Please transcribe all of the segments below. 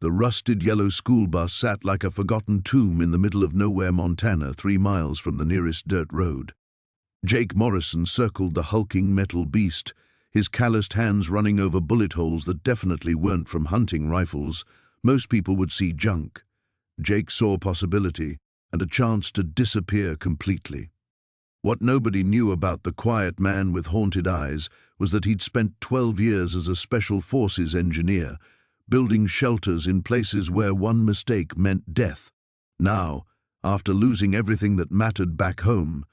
The rusted yellow school bus sat like a forgotten tomb in the middle of nowhere, Montana, 3 miles from the nearest dirt road. Jake Morrison circled the hulking metal beast, his calloused hands running over bullet holes that definitely weren't from hunting rifles. Most people would see junk. Jake saw possibility and a chance to disappear completely. What nobody knew about the quiet man with haunted eyes was that he'd spent 12 years as a special forces engineer, building shelters in places where one mistake meant death. Now, after losing everything that mattered back home,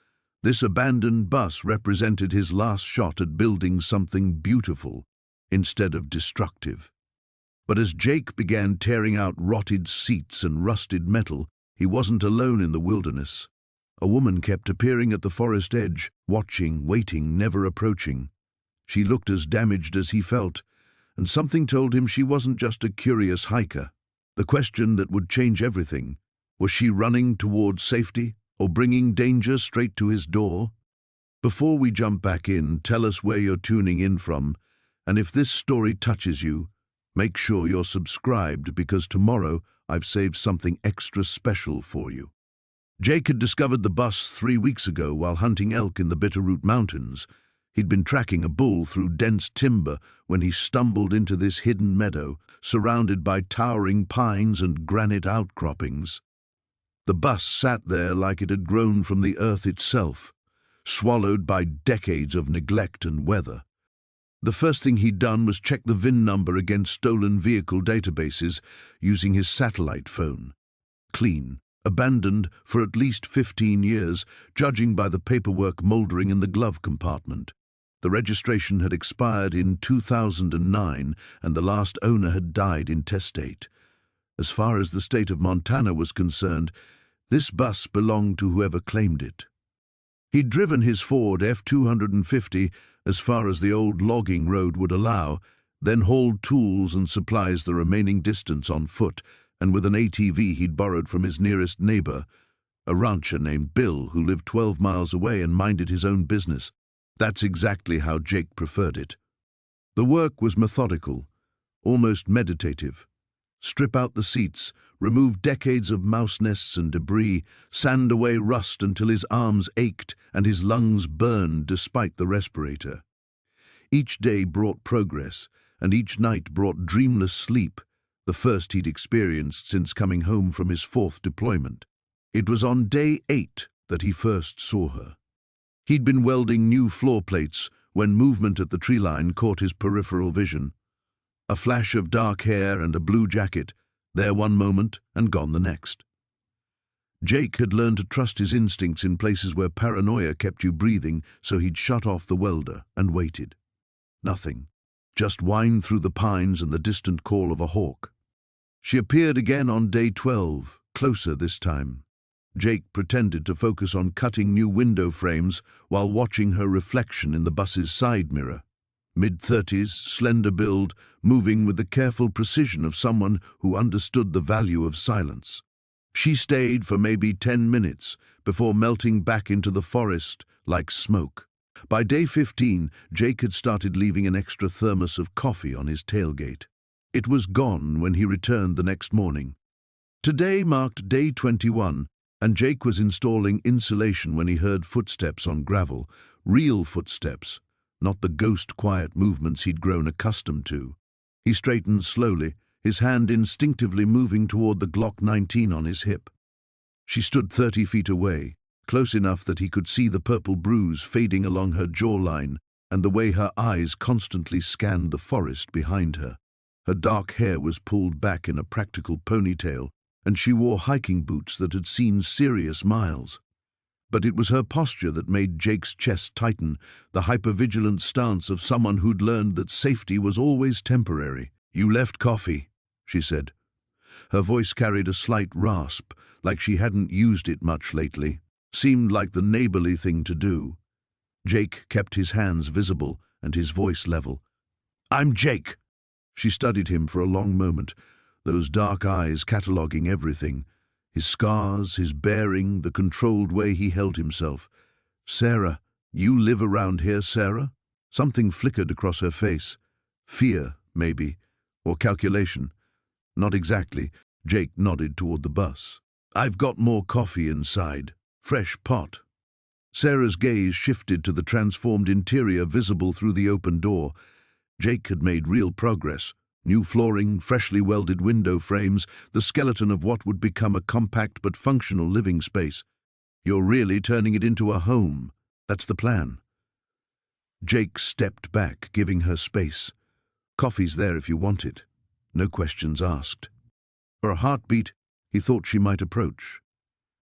this abandoned bus represented his last shot at building something beautiful instead of destructive. But as Jake began tearing out rotted seats and rusted metal, he wasn't alone in the wilderness. A woman kept appearing at the forest edge, watching, waiting, never approaching. She looked as damaged as he felt, and something told him she wasn't just a curious hiker. The question that would change everything: was she running toward safety or bringing danger straight to his door? Before we jump back in, tell us where you're tuning in from, and if this story touches you, make sure you're subscribed, because tomorrow I've saved something extra special for you. Jake had discovered the bus 3 weeks ago while hunting elk in the Bitterroot Mountains. He'd been tracking a bull through dense timber when he stumbled into this hidden meadow, surrounded by towering pines and granite outcroppings. The bus sat there like it had grown from the earth itself, swallowed by decades of neglect and weather. The first thing he'd done was check the VIN number against stolen vehicle databases using his satellite phone. Clean. Abandoned for at least 15 years, judging by the paperwork moldering in the glove compartment. The registration had expired in 2009, and the last owner had died intestate. As far as the state of Montana was concerned, this bus belonged to whoever claimed it. He'd driven his Ford F-250 as far as the old logging road would allow, then hauled tools and supplies the remaining distance on foot, and with an ATV he'd borrowed from his nearest neighbor, a rancher named Bill who lived 12 miles away and minded his own business. That's exactly how Jake preferred it. The work was methodical, almost meditative. Strip out the seats, remove decades of mouse nests and debris, sand away rust until his arms ached and his lungs burned despite the respirator. Each day brought progress, and each night brought dreamless sleep, the first he'd experienced since coming home from his 4th deployment. It was on day 8 that he first saw her. He'd been welding new floor plates when movement at the tree line caught his peripheral vision. A flash of dark hair and a blue jacket, there one moment and gone the next. Jake had learned to trust his instincts in places where paranoia kept you breathing, so he'd shut off the welder and waited. Nothing. Just wind through the pines and the distant call of a hawk. She appeared again on day 12, closer this time. Jake pretended to focus on cutting new window frames while watching her reflection in the bus's side mirror. Mid-30s, slender build, moving with the careful precision of someone who understood the value of silence. She stayed for maybe 10 minutes before melting back into the forest like smoke. By day 15, Jake had started leaving an extra thermos of coffee on his tailgate. It was gone when he returned the next morning. Today marked day 21, and Jake was installing insulation when he heard footsteps on gravel, real footsteps, not the ghost-quiet movements he'd grown accustomed to. He straightened slowly, his hand instinctively moving toward the Glock 19 on his hip. She stood 30 feet away, close enough that he could see the purple bruise fading along her jawline and the way her eyes constantly scanned the forest behind her. Her dark hair was pulled back in a practical ponytail, and she wore hiking boots that had seen serious miles. But it was her posture that made Jake's chest tighten, the hypervigilant stance of someone who'd learned that safety was always temporary. "You left coffee," she said. Her voice carried a slight rasp, like she hadn't used it much lately. Seemed like the neighborly thing to do. Jake kept his hands visible and his voice level. "I'm Jake." She studied him for a long moment, those dark eyes cataloging everything. His scars, his bearing, the controlled way he held himself. "Sarah, you live around here, Sarah?" Something flickered across her face. Fear, maybe, or calculation. Not exactly. Jake nodded toward the bus. I've got more coffee inside. Fresh pot. Sarah's gaze shifted to the transformed interior visible through the open door. Jake had made real progress. New flooring, freshly welded window frames, the skeleton of what would become a compact but functional living space. You're really turning it into a home. That's the plan. Jake stepped back, giving her space. Coffee's there if you want it. No questions asked. For a heartbeat, he thought she might approach.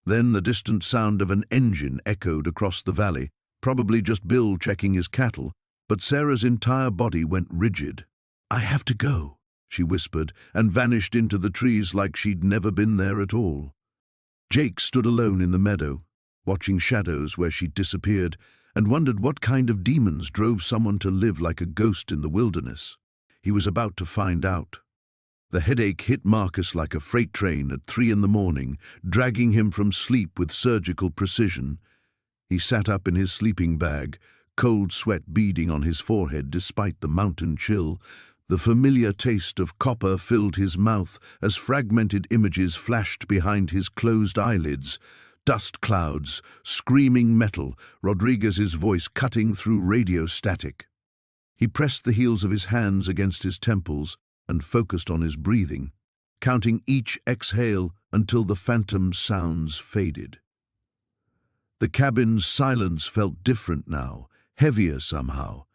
Then the distant sound of an engine echoed across the valley, probably just Bill checking his cattle, but Sarah's entire body went rigid. I have to go, she whispered, and vanished into the trees like she'd never been there at all. Jake stood alone in the meadow, watching shadows where she'd disappeared, and wondered what kind of demons drove someone to live like a ghost in the wilderness. He was about to find out. The headache hit Marcus like a freight train at 3 a.m, dragging him from sleep with surgical precision. He sat up in his sleeping bag, cold sweat beading on his forehead despite the mountain chill. The familiar taste of copper filled his mouth as fragmented images flashed behind his closed eyelids. Dust clouds, screaming metal, Rodriguez's voice cutting through radio static. He pressed the heels of his hands against his temples and focused on his breathing, counting each exhale until the phantom sounds faded. The cabin's silence felt different now, heavier somehow,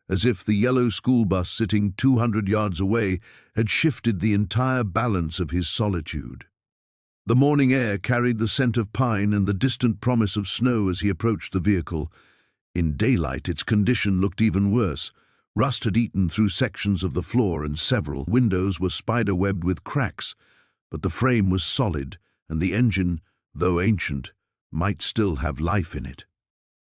as if the yellow school bus sitting 200 yards away had shifted the entire balance of his solitude. The morning air carried the scent of pine and the distant promise of snow as he approached the vehicle. In daylight, its condition looked even worse. Rust had eaten through sections of the floor and several windows were spider-webbed with cracks, but the frame was solid and the engine, though ancient, might still have life in it.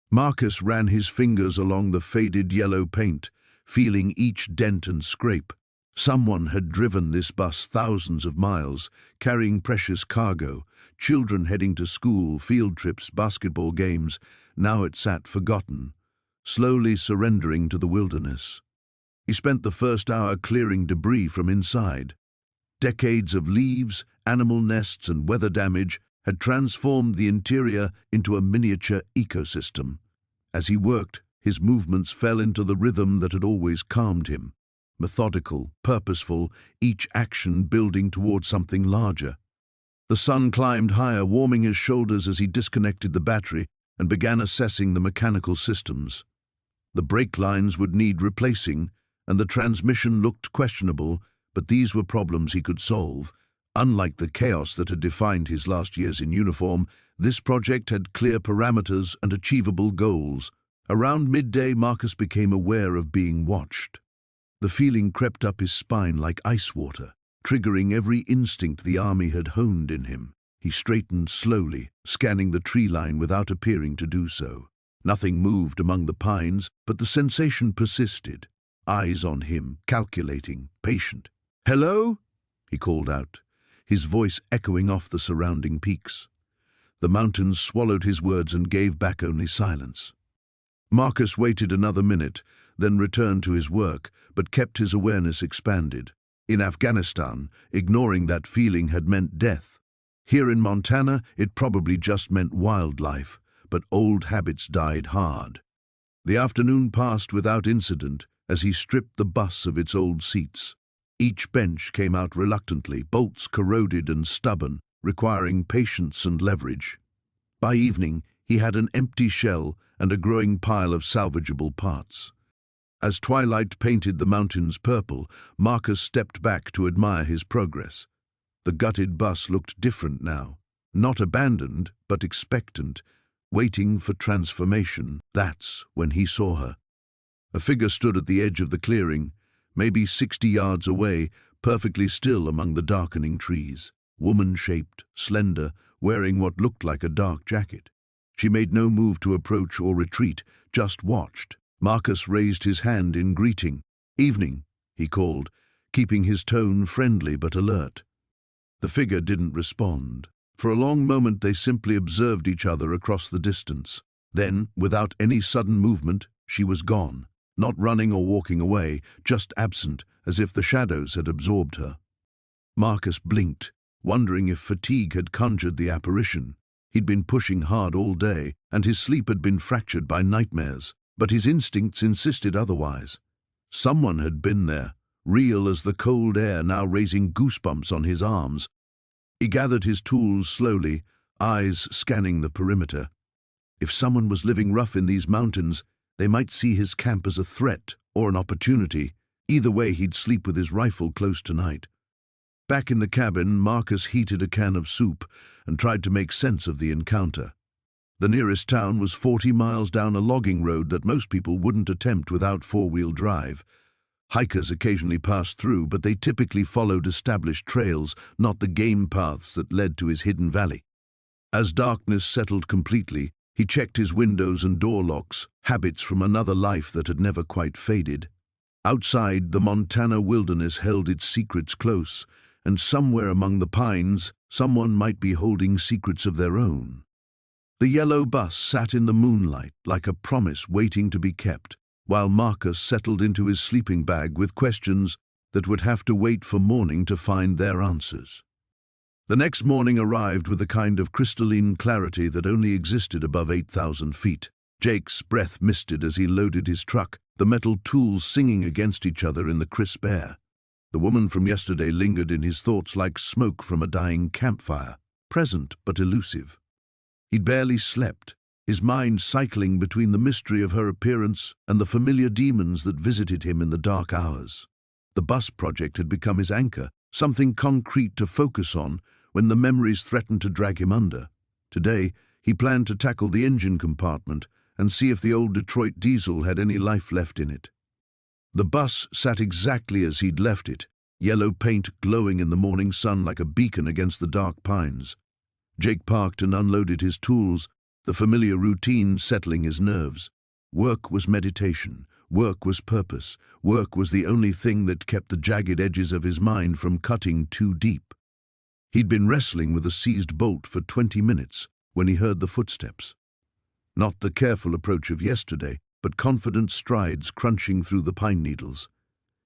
Marcus ran his fingers along the faded yellow paint, feeling each dent and scrape. Someone had driven this bus thousands of miles, carrying precious cargo, children heading to school, field trips, basketball games. Now it sat forgotten, slowly surrendering to the wilderness. He spent the first hour clearing debris from inside. Decades of leaves, animal nests, and weather damage had transformed the interior into a miniature ecosystem. As he worked, his movements fell into the rhythm that had always calmed him. Methodical, purposeful, each action building toward something larger. The sun climbed higher, warming his shoulders as he disconnected the battery and began assessing the mechanical systems. The brake lines would need replacing, and the transmission looked questionable, but these were problems he could solve. Unlike the chaos that had defined his last years in uniform, this project had clear parameters and achievable goals. Around midday, Marcus became aware of being watched. The feeling crept up his spine like ice water, triggering every instinct the army had honed in him. He straightened slowly, scanning the tree line without appearing to do so. Nothing moved among the pines, but the sensation persisted. Eyes on him, calculating, patient. "Hello?" he called out, his voice echoing off the surrounding peaks. The mountains swallowed his words and gave back only silence. Marcus waited another minute, then returned to his work, but kept his awareness expanded. In Afghanistan, ignoring that feeling had meant death. Here in Montana, it probably just meant wildlife, but old habits died hard. The afternoon passed without incident as he stripped the bus of its old seats. Each bench came out reluctantly, bolts corroded and stubborn, requiring patience and leverage. By evening, he had an empty shell and a growing pile of salvageable parts. As twilight painted the mountains purple, Marcus stepped back to admire his progress. The gutted bus looked different now, not abandoned, but expectant, waiting for transformation. That's when he saw her. A figure stood at the edge of the clearing, maybe 60 yards away, perfectly still among the darkening trees. Woman-shaped, slender, wearing what looked like a dark jacket. She made no move to approach or retreat, just watched. Marcus raised his hand in greeting. "Evening," he called, keeping his tone friendly but alert. The figure didn't respond. For a long moment they simply observed each other across the distance. Then, without any sudden movement, she was gone. Not running or walking away, just absent, as if the shadows had absorbed her. Marcus blinked, wondering if fatigue had conjured the apparition. He'd been pushing hard all day, and his sleep had been fractured by nightmares, but his instincts insisted otherwise. Someone had been there, real as the cold air now raising goosebumps on his arms. He gathered his tools slowly, eyes scanning the perimeter. If someone was living rough in these mountains, they might see his camp as a threat or an opportunity. Either way, he'd sleep with his rifle close tonight. Back in the cabin, Marcus heated a can of soup and tried to make sense of the encounter. The nearest town was 40 miles down a logging road that most people wouldn't attempt without four-wheel drive. Hikers occasionally passed through, but they typically followed established trails, not the game paths that led to his hidden valley. As darkness settled completely, he checked his windows and door locks, habits from another life that had never quite faded. Outside, the Montana wilderness held its secrets close, and somewhere among the pines, someone might be holding secrets of their own. The yellow bus sat in the moonlight like a promise waiting to be kept, while Marcus settled into his sleeping bag with questions that would have to wait for morning to find their answers. The next morning arrived with a kind of crystalline clarity that only existed above 8,000 feet. Jake's breath misted as he loaded his truck, the metal tools singing against each other in the crisp air. The woman from yesterday lingered in his thoughts like smoke from a dying campfire, present but elusive. He'd barely slept, his mind cycling between the mystery of her appearance and the familiar demons that visited him in the dark hours. The bus project had become his anchor, something concrete to focus on when the memories threatened to drag him under. Today, he planned to tackle the engine compartment and see if the old Detroit diesel had any life left in it. The bus sat exactly as he'd left it, yellow paint glowing in the morning sun like a beacon against the dark pines. Jake parked and unloaded his tools, the familiar routine settling his nerves. Work was meditation, work was purpose, work was the only thing that kept the jagged edges of his mind from cutting too deep. He'd been wrestling with a seized bolt for 20 minutes when he heard the footsteps. Not the careful approach of yesterday, but confident strides crunching through the pine needles.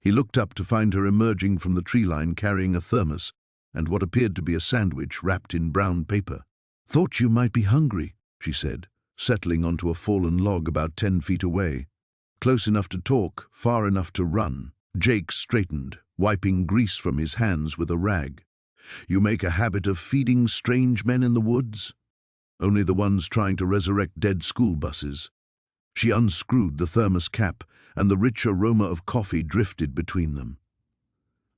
He looked up to find her emerging from the tree line carrying a thermos and what appeared to be a sandwich wrapped in brown paper. "Thought you might be hungry," she said, settling onto a fallen log about 10 feet away. Close enough to talk, far enough to run. Jake straightened, wiping grease from his hands with a rag. "You make a habit of feeding strange men in the woods?" "Only the ones trying to resurrect dead school buses." She unscrewed the thermos cap, and the rich aroma of coffee drifted between them.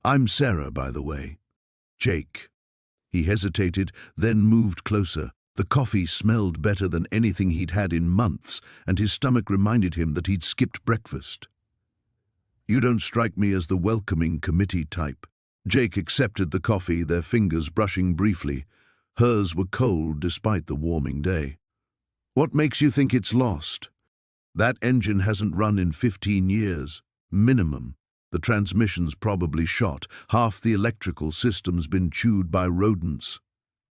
"I'm Sarah, by the way." "Jake." He hesitated, then moved closer. The coffee smelled better than anything he'd had in months, and his stomach reminded him that he'd skipped breakfast. "You don't strike me as the welcoming committee type." Jake accepted the coffee, their fingers brushing briefly. Hers were cold despite the warming day. "What makes you think it's lost?" "That engine hasn't run in 15 years, minimum. The transmission's probably shot. Half the electrical system's been chewed by rodents."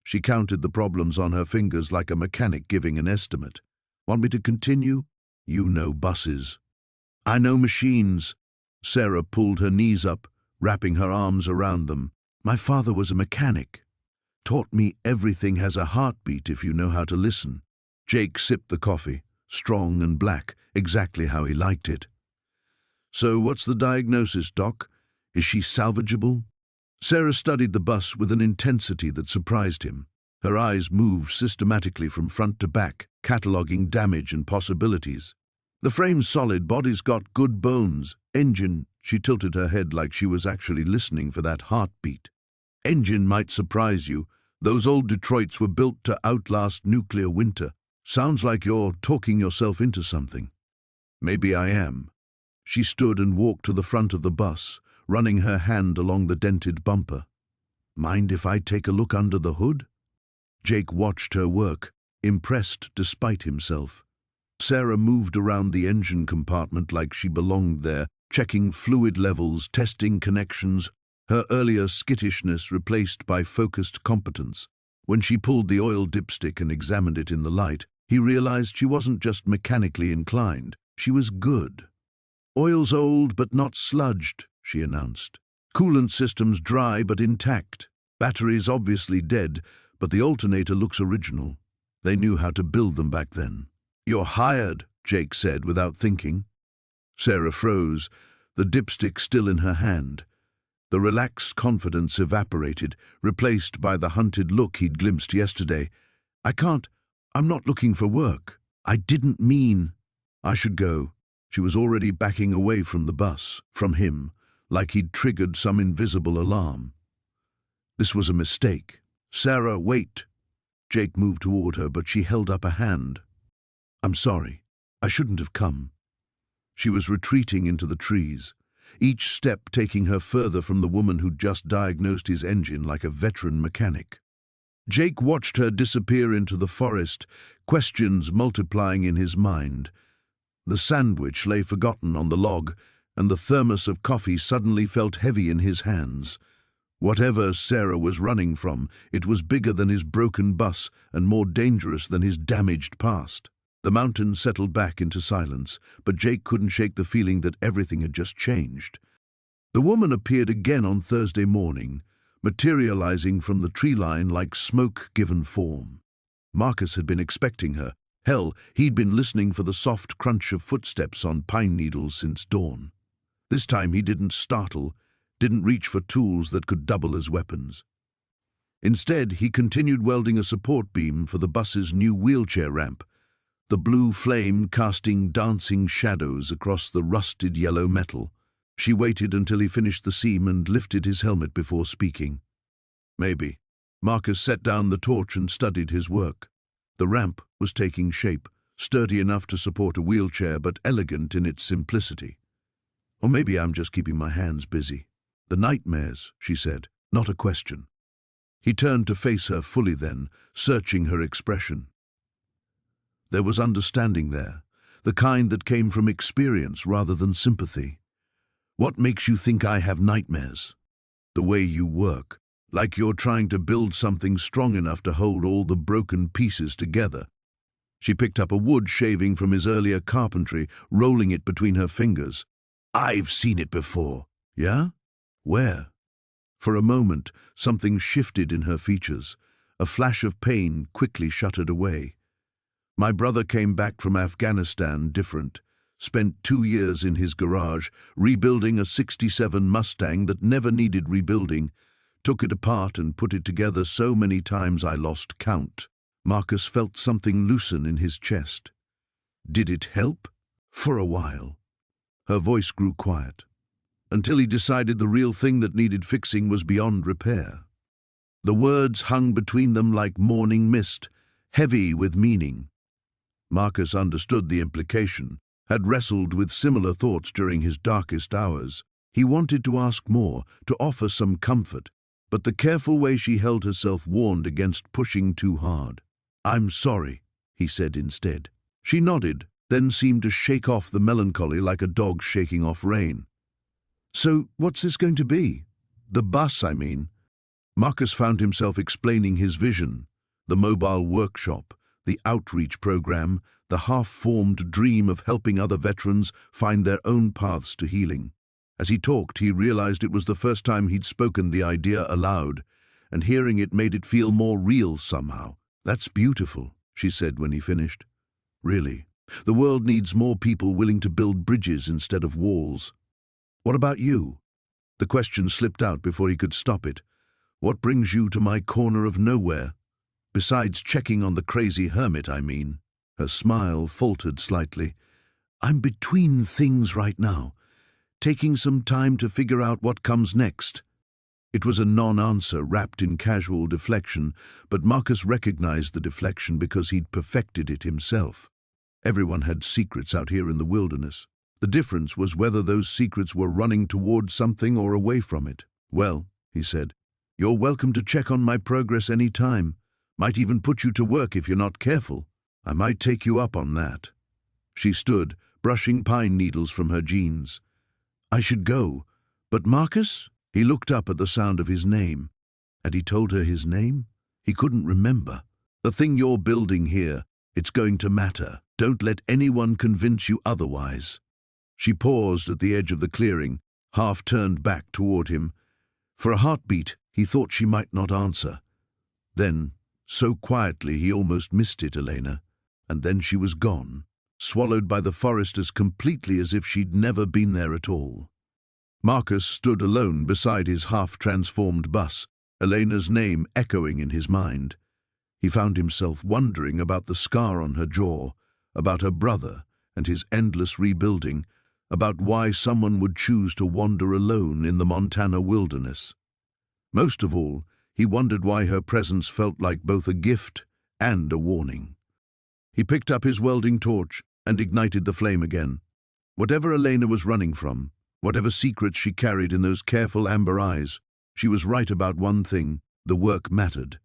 She counted the problems on her fingers like a mechanic giving an estimate. "Want me to continue?" "You know buses." "I know machines." Sarah pulled her knees up, wrapping her arms around them. "My father was a mechanic. Taught me everything has a heartbeat if you know how to listen." Jake sipped the coffee, strong and black, exactly how he liked it. "So what's the diagnosis, Doc? Is she salvageable?" Sarah studied the bus with an intensity that surprised him. Her eyes moved systematically from front to back, cataloguing damage and possibilities. "The frame's solid, body's got good bones. Engine," she tilted her head like she was actually listening for that heartbeat. "Engine might surprise you. Those old Detroits were built to outlast nuclear winter. Sounds like you're talking yourself into something." "Maybe I am." She stood and walked to the front of the bus, running her hand along the dented bumper. "Mind if I take a look under the hood?" Jake watched her work, impressed despite himself. Sarah moved around the engine compartment like she belonged there, checking fluid levels, testing connections, her earlier skittishness replaced by focused competence. When she pulled the oil dipstick and examined it in the light, he realized she wasn't just mechanically inclined, she was good. "Oil's old but not sludged," she announced. Coolant systems dry but intact. Batteries obviously dead, but the alternator looks original. They knew how to build them back then. "You're hired," Jake said without thinking. Sarah froze, the dipstick still in her hand. The relaxed confidence evaporated, replaced by the hunted look he'd glimpsed yesterday. I'm not looking for work. I didn't mean. I should go." She was already backing away from the bus, from him, like he'd triggered some invisible alarm. This was a mistake. "Sarah, wait." Jake moved toward her, but she held up a hand. "I'm sorry. I shouldn't have come." She was retreating into the trees, each step taking her further from the woman who'd just diagnosed his engine like a veteran mechanic. Jake watched her disappear into the forest, questions multiplying in his mind. The sandwich lay forgotten on the log, and the thermos of coffee suddenly felt heavy in his hands. Whatever Sarah was running from, it was bigger than his broken bus and more dangerous than his damaged past. The mountains settled back into silence, but Jake couldn't shake the feeling that everything had just changed. The woman appeared again on Thursday morning, materializing from the tree line like smoke given form. Marcus had been expecting her. Hell, he'd been listening for the soft crunch of footsteps on pine needles since dawn. This time he didn't startle, didn't reach for tools that could double as weapons. Instead, he continued welding a support beam for the bus's new wheelchair ramp, the blue flame casting dancing shadows across the rusted yellow metal. She waited until he finished the seam and lifted his helmet before speaking. "Maybe." Marcus set down the torch and studied his work. The ramp was taking shape, sturdy enough to support a wheelchair but elegant in its simplicity. "Or maybe I'm just keeping my hands busy." "The nightmares," she said, not a question. He turned to face her fully then, searching her expression. There was understanding there, the kind that came from experience rather than sympathy. "What makes you think I have nightmares?" "The way you work, like you're trying to build something strong enough to hold all the broken pieces together." She picked up a wood shaving from his earlier carpentry, rolling it between her fingers. "I've seen it before." "Yeah? Where?" For a moment, something shifted in her features. A flash of pain quickly shuttered away. "My brother came back from Afghanistan different. Spent 2 years in his garage, rebuilding a '67 Mustang that never needed rebuilding. Took it apart and put it together so many times I lost count." Marcus felt something loosen in his chest. "Did it help?" "For a while." Her voice grew quiet, until he decided the real thing that needed fixing was beyond repair. The words hung between them like morning mist, heavy with meaning. Marcus understood the implication, had wrestled with similar thoughts during his darkest hours. He wanted to ask more, to offer some comfort, but the careful way she held herself warned against pushing too hard. "I'm sorry," he said instead. She nodded, then seemed to shake off the melancholy like a dog shaking off rain. "So, what's this going to be? The bus, I mean." Marcus found himself explaining his vision, the mobile workshop, the outreach program, the half-formed dream of helping other veterans find their own paths to healing. As he talked, he realized it was the first time he'd spoken the idea aloud, and hearing it made it feel more real somehow. "That's beautiful," she said when he finished. "Really. The world needs more people willing to build bridges instead of walls." "What about you?" The question slipped out before he could stop it. "What brings you to my corner of nowhere? Besides checking on the crazy hermit, I mean." Her smile faltered slightly. "I'm between things right now, taking some time to figure out what comes next." It was a non-answer wrapped in casual deflection, but Marcus recognized the deflection because he'd perfected it himself. Everyone had secrets out here in the wilderness. The difference was whether those secrets were running toward something or away from it. "Well," he said, "you're welcome to check on my progress any time. Might even put you to work if you're not careful. I might take you up on that." She stood, brushing pine needles from her jeans. "I should go. But Marcus?" He looked up at the sound of his name. Had he told her his name? He couldn't remember. "The thing you're building here, it's going to matter. Don't let anyone convince you otherwise." She paused at the edge of the clearing, half turned back toward him. For a heartbeat, he thought she might not answer. Then, so quietly he almost missed it, Elena, and then she was gone, swallowed by the forest as completely as if she'd never been there at all. Marcus stood alone beside his half-transformed bus, Elena's name echoing in his mind. He found himself wondering about the scar on her jaw, about her brother and his endless rebuilding, about why someone would choose to wander alone in the Montana wilderness. Most of all, he wondered why her presence felt like both a gift and a warning. He picked up his welding torch and ignited the flame again. Whatever Elena was running from, whatever secrets she carried in those careful amber eyes, she was right about one thing: the work mattered.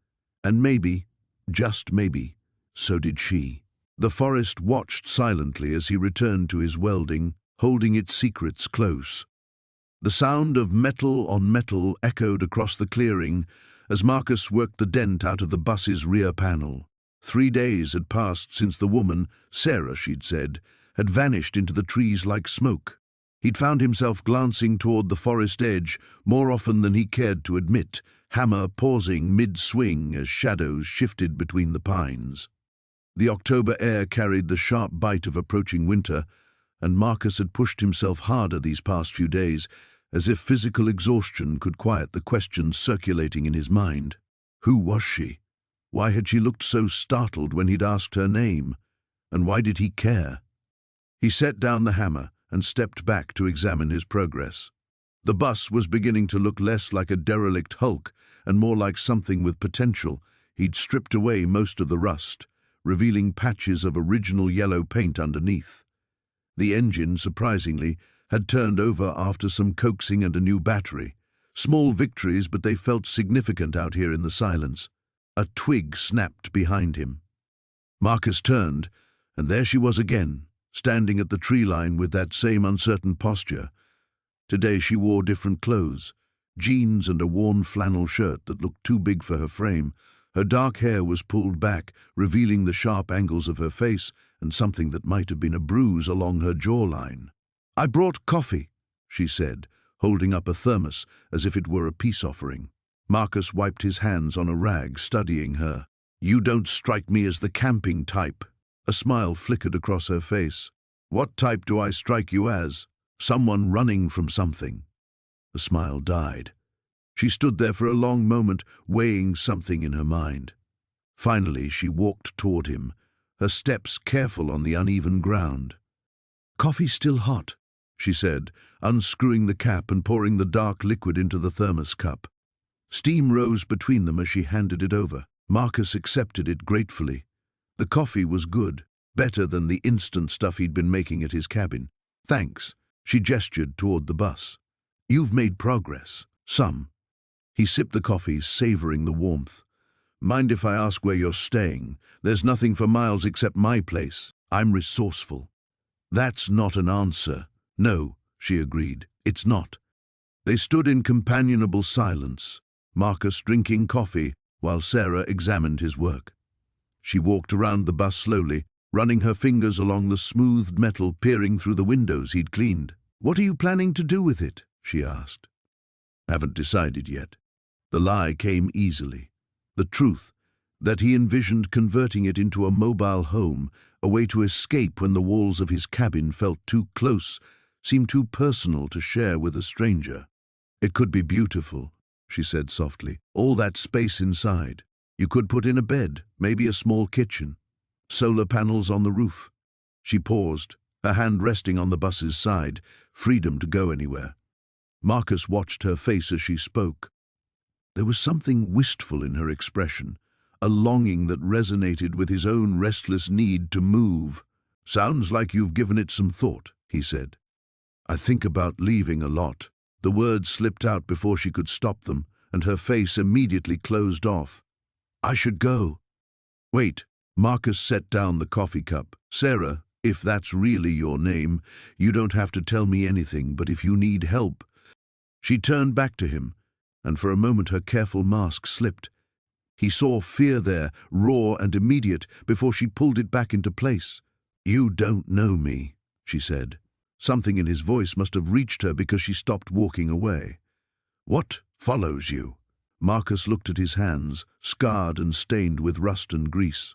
And maybe, just maybe, so did she. The forest watched silently as he returned to his welding, holding its secrets close. The sound of metal on metal echoed across the clearing as Marcus worked the dent out of the bus's rear panel. 3 days had passed since the woman, Sarah she'd said, had vanished into the trees like smoke. He'd found himself glancing toward the forest edge more often than he cared to admit, hammer pausing mid-swing as shadows shifted between the pines. The October air carried the sharp bite of approaching winter, and Marcus had pushed himself harder these past few days, as if physical exhaustion could quiet the questions circulating in his mind. Who was she? Why had she looked so startled when he'd asked her name? And why did he care? He set down the hammer and stepped back to examine his progress. The bus was beginning to look less like a derelict hulk and more like something with potential. He'd stripped away most of the rust, revealing patches of original yellow paint underneath. The engine, surprisingly, had turned over after some coaxing and a new battery. Small victories, but they felt significant out here in the silence. A twig snapped behind him. Marcus turned, and there she was again, standing at the tree line with that same uncertain posture. Today she wore different clothes, jeans and a worn flannel shirt that looked too big for her frame. Her dark hair was pulled back, revealing the sharp angles of her face and something that might have been a bruise along her jawline. "I brought coffee," she said, holding up a thermos as if it were a peace offering. Marcus wiped his hands on a rag, studying her. "You don't strike me as the camping type." A smile flickered across her face. "What type do I strike you as? Someone running from something." The smile died. She stood there for a long moment, weighing something in her mind. Finally, she walked toward him, her steps careful on the uneven ground. "Coffee still hot," she said, unscrewing the cap and pouring the dark liquid into the thermos cup. Steam rose between them as she handed it over. Marcus accepted it gratefully. The coffee was good, better than the instant stuff he'd been making at his cabin. "Thanks," she gestured toward the bus. "You've made progress. Some." He sipped the coffee, savoring the warmth. "Mind if I ask where you're staying? There's nothing for miles except my place. I'm resourceful." "That's not an answer." "No," she agreed. "It's not." They stood in companionable silence, Marcus drinking coffee while Sarah examined his work. She walked around the bus slowly, running her fingers along the smoothed metal, peering through the windows he'd cleaned. "What are you planning to do with it?" she asked. "Haven't decided yet." The lie came easily. The truth, that he envisioned converting it into a mobile home, a way to escape when the walls of his cabin felt too close, seemed too personal to share with a stranger. "It could be beautiful," she said softly. "All that space inside. You could put in a bed, maybe a small kitchen. Solar panels on the roof." She paused, her hand resting on the bus's side, freedom to go anywhere. Marcus watched her face as she spoke. There was something wistful in her expression, a longing that resonated with his own restless need to move. "Sounds like you've given it some thought," he said. "I think about leaving a lot." The words slipped out before she could stop them, and her face immediately closed off. "I should go." "Wait." Marcus set down the coffee cup. "Sarah, if that's really your name, you don't have to tell me anything, but if you need help." She turned back to him, and for a moment her careful mask slipped. He saw fear there, raw and immediate, before she pulled it back into place. "You don't know me," she said. Something in his voice must have reached her because she stopped walking away. "What Follows you. Marcus looked at his hands, scarred and stained with rust and grease.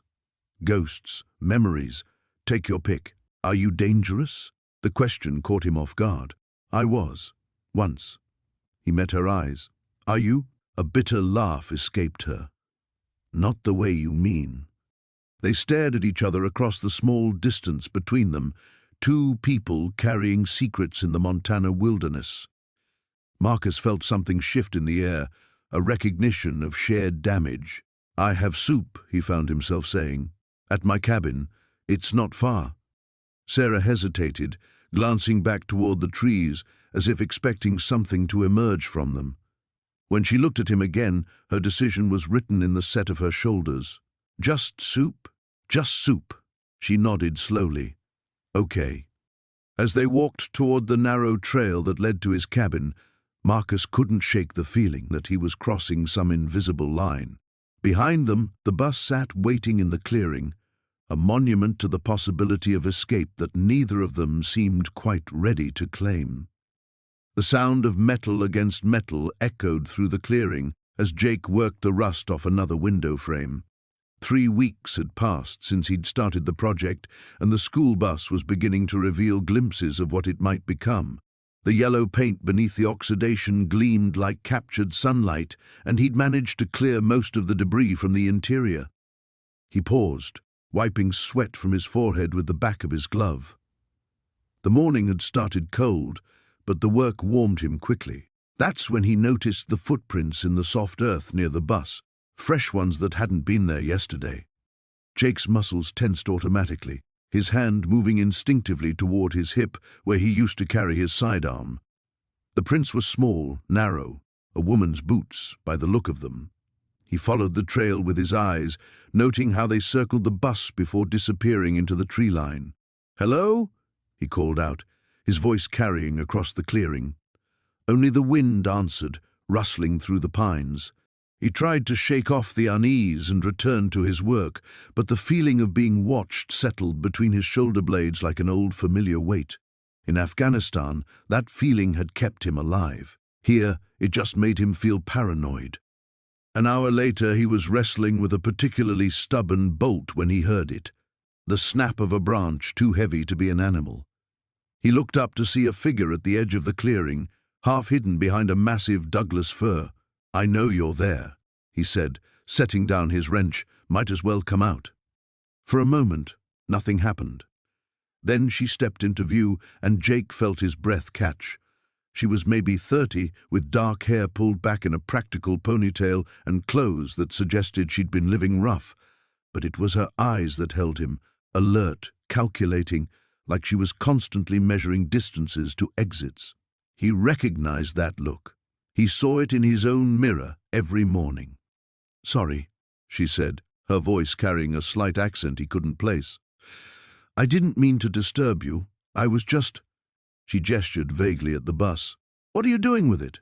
Ghosts, memories, take your pick. Are you dangerous? The question caught him off guard. I was. Once. He met her eyes. Are you? A bitter laugh escaped her. Not the way you mean. They stared at each other across the small distance between them, two people carrying secrets in the Montana wilderness. Marcus felt something shift in the air, a recognition of shared damage. I have soup, he found himself saying. At my cabin. It's not far. Sarah hesitated, glancing back toward the trees, as if expecting something to emerge from them. When she looked at him again, her decision was written in the set of her shoulders. Just soup? Just soup. She nodded slowly. Okay. As they walked toward the narrow trail that led to his cabin, Marcus couldn't shake the feeling that he was crossing some invisible line. Behind them, the bus sat waiting in the clearing, a monument to the possibility of escape that neither of them seemed quite ready to claim. The sound of metal against metal echoed through the clearing as Jake worked the rust off another window frame. 3 weeks had passed since he'd started the project, and the school bus was beginning to reveal glimpses of what it might become. The yellow paint beneath the oxidation gleamed like captured sunlight, and he'd managed to clear most of the debris from the interior. He paused, wiping sweat from his forehead with the back of his glove. The morning had started cold, but the work warmed him quickly. That's when he noticed the footprints in the soft earth near the bus, fresh ones that hadn't been there yesterday. Jake's muscles tensed automatically, his hand moving instinctively toward his hip where he used to carry his sidearm. The prints were small, narrow, a woman's boots by the look of them. He followed the trail with his eyes, noting how they circled the bus before disappearing into the tree line. "Hello?" he called out, his voice carrying across the clearing. Only the wind answered, rustling through the pines. He tried to shake off the unease and return to his work, but the feeling of being watched settled between his shoulder blades like an old familiar weight. In Afghanistan, that feeling had kept him alive. Here, it just made him feel paranoid. An hour later, he was wrestling with a particularly stubborn bolt when he heard it, the snap of a branch too heavy to be an animal. He looked up to see a figure at the edge of the clearing, half hidden behind a massive Douglas fir. "I know you're there," he said, setting down his wrench. "Might as well come out." For a moment, nothing happened. Then she stepped into view, and Jake felt his breath catch. She was maybe 30, with dark hair pulled back in a practical ponytail and clothes that suggested she'd been living rough. But it was her eyes that held him, alert, calculating, like she was constantly measuring distances to exits. He recognized that look. He saw it in his own mirror every morning. "Sorry," she said, her voice carrying a slight accent he couldn't place. "I didn't mean to disturb you. I was just—" She gestured vaguely at the bus. "What are you doing with it?"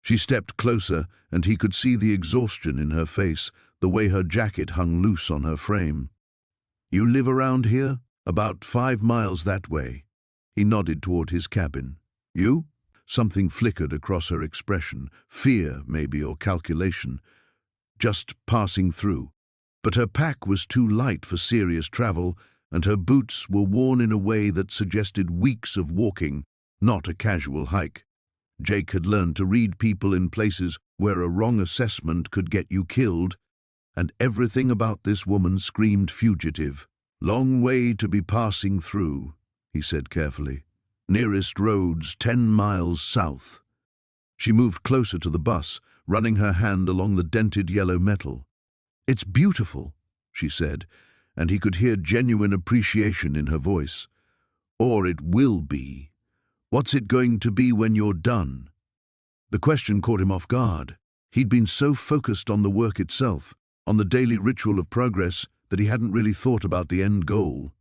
She stepped closer, and he could see the exhaustion in her face, the way her jacket hung loose on her frame. "You live around here? About 5 miles that way." He nodded toward his cabin. "You?" Something flickered across her expression, fear maybe or calculation. "Just passing through." But her pack was too light for serious travel, and her boots were worn in a way that suggested weeks of walking, not a casual hike. Jake had learned to read people in places where a wrong assessment could get you killed, and everything about this woman screamed fugitive. "Long way to be passing through," he said carefully. "Nearest roads 10 miles south." She moved closer to the bus, running her hand along the dented yellow metal. "It's beautiful," she said, and he could hear genuine appreciation in her voice. "Or it will be. What's it going to be when you're done?" The question caught him off guard. He'd been so focused on the work itself, on the daily ritual of progress, that he hadn't really thought about the end goal.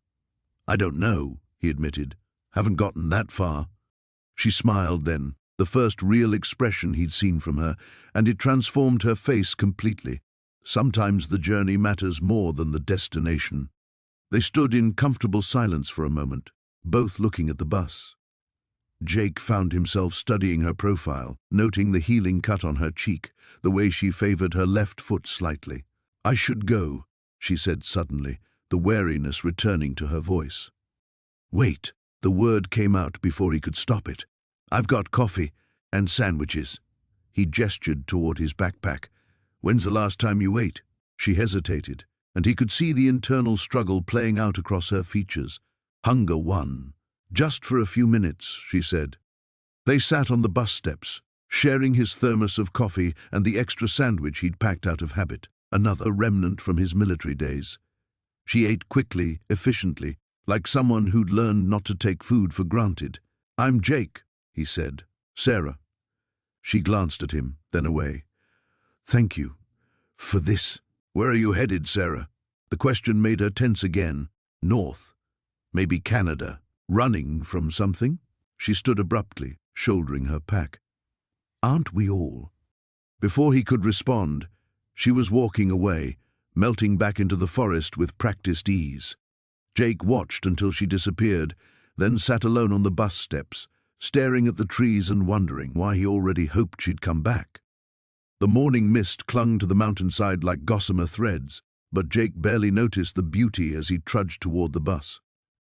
"I don't know," he admitted. "Haven't gotten that far." She smiled then, the first real expression he'd seen from her, and it transformed her face completely. Sometimes the journey matters more than the destination. They stood in comfortable silence for a moment, both looking at the bus. Jake found himself studying her profile, noting the healing cut on her cheek, the way she favored her left foot slightly. "I should go," she said suddenly, the wariness returning to her voice. "Wait," the word came out before he could stop it. "I've got coffee and sandwiches." He gestured toward his backpack. "When's the last time you ate?" She hesitated, and he could see the internal struggle playing out across her features. Hunger won. "Just for a few minutes," she said. They sat on the bus steps, sharing his thermos of coffee and the extra sandwich he'd packed out of habit, another remnant from his military days. She ate quickly, efficiently, like someone who'd learned not to take food for granted. "I'm Jake," he said. "Sarah." She glanced at him, then away. "Thank you. For this." "Where are you headed, Sarah?" The question made her tense again. North. Maybe Canada. Running from something? She stood abruptly, shouldering her pack. "Aren't we all?" Before he could respond, she was walking away, melting back into the forest with practiced ease. Jake watched until she disappeared, then sat alone on the bus steps, staring at the trees and wondering why he already hoped she'd come back. The morning mist clung to the mountainside like gossamer threads, but Jake barely noticed the beauty as he trudged toward the bus.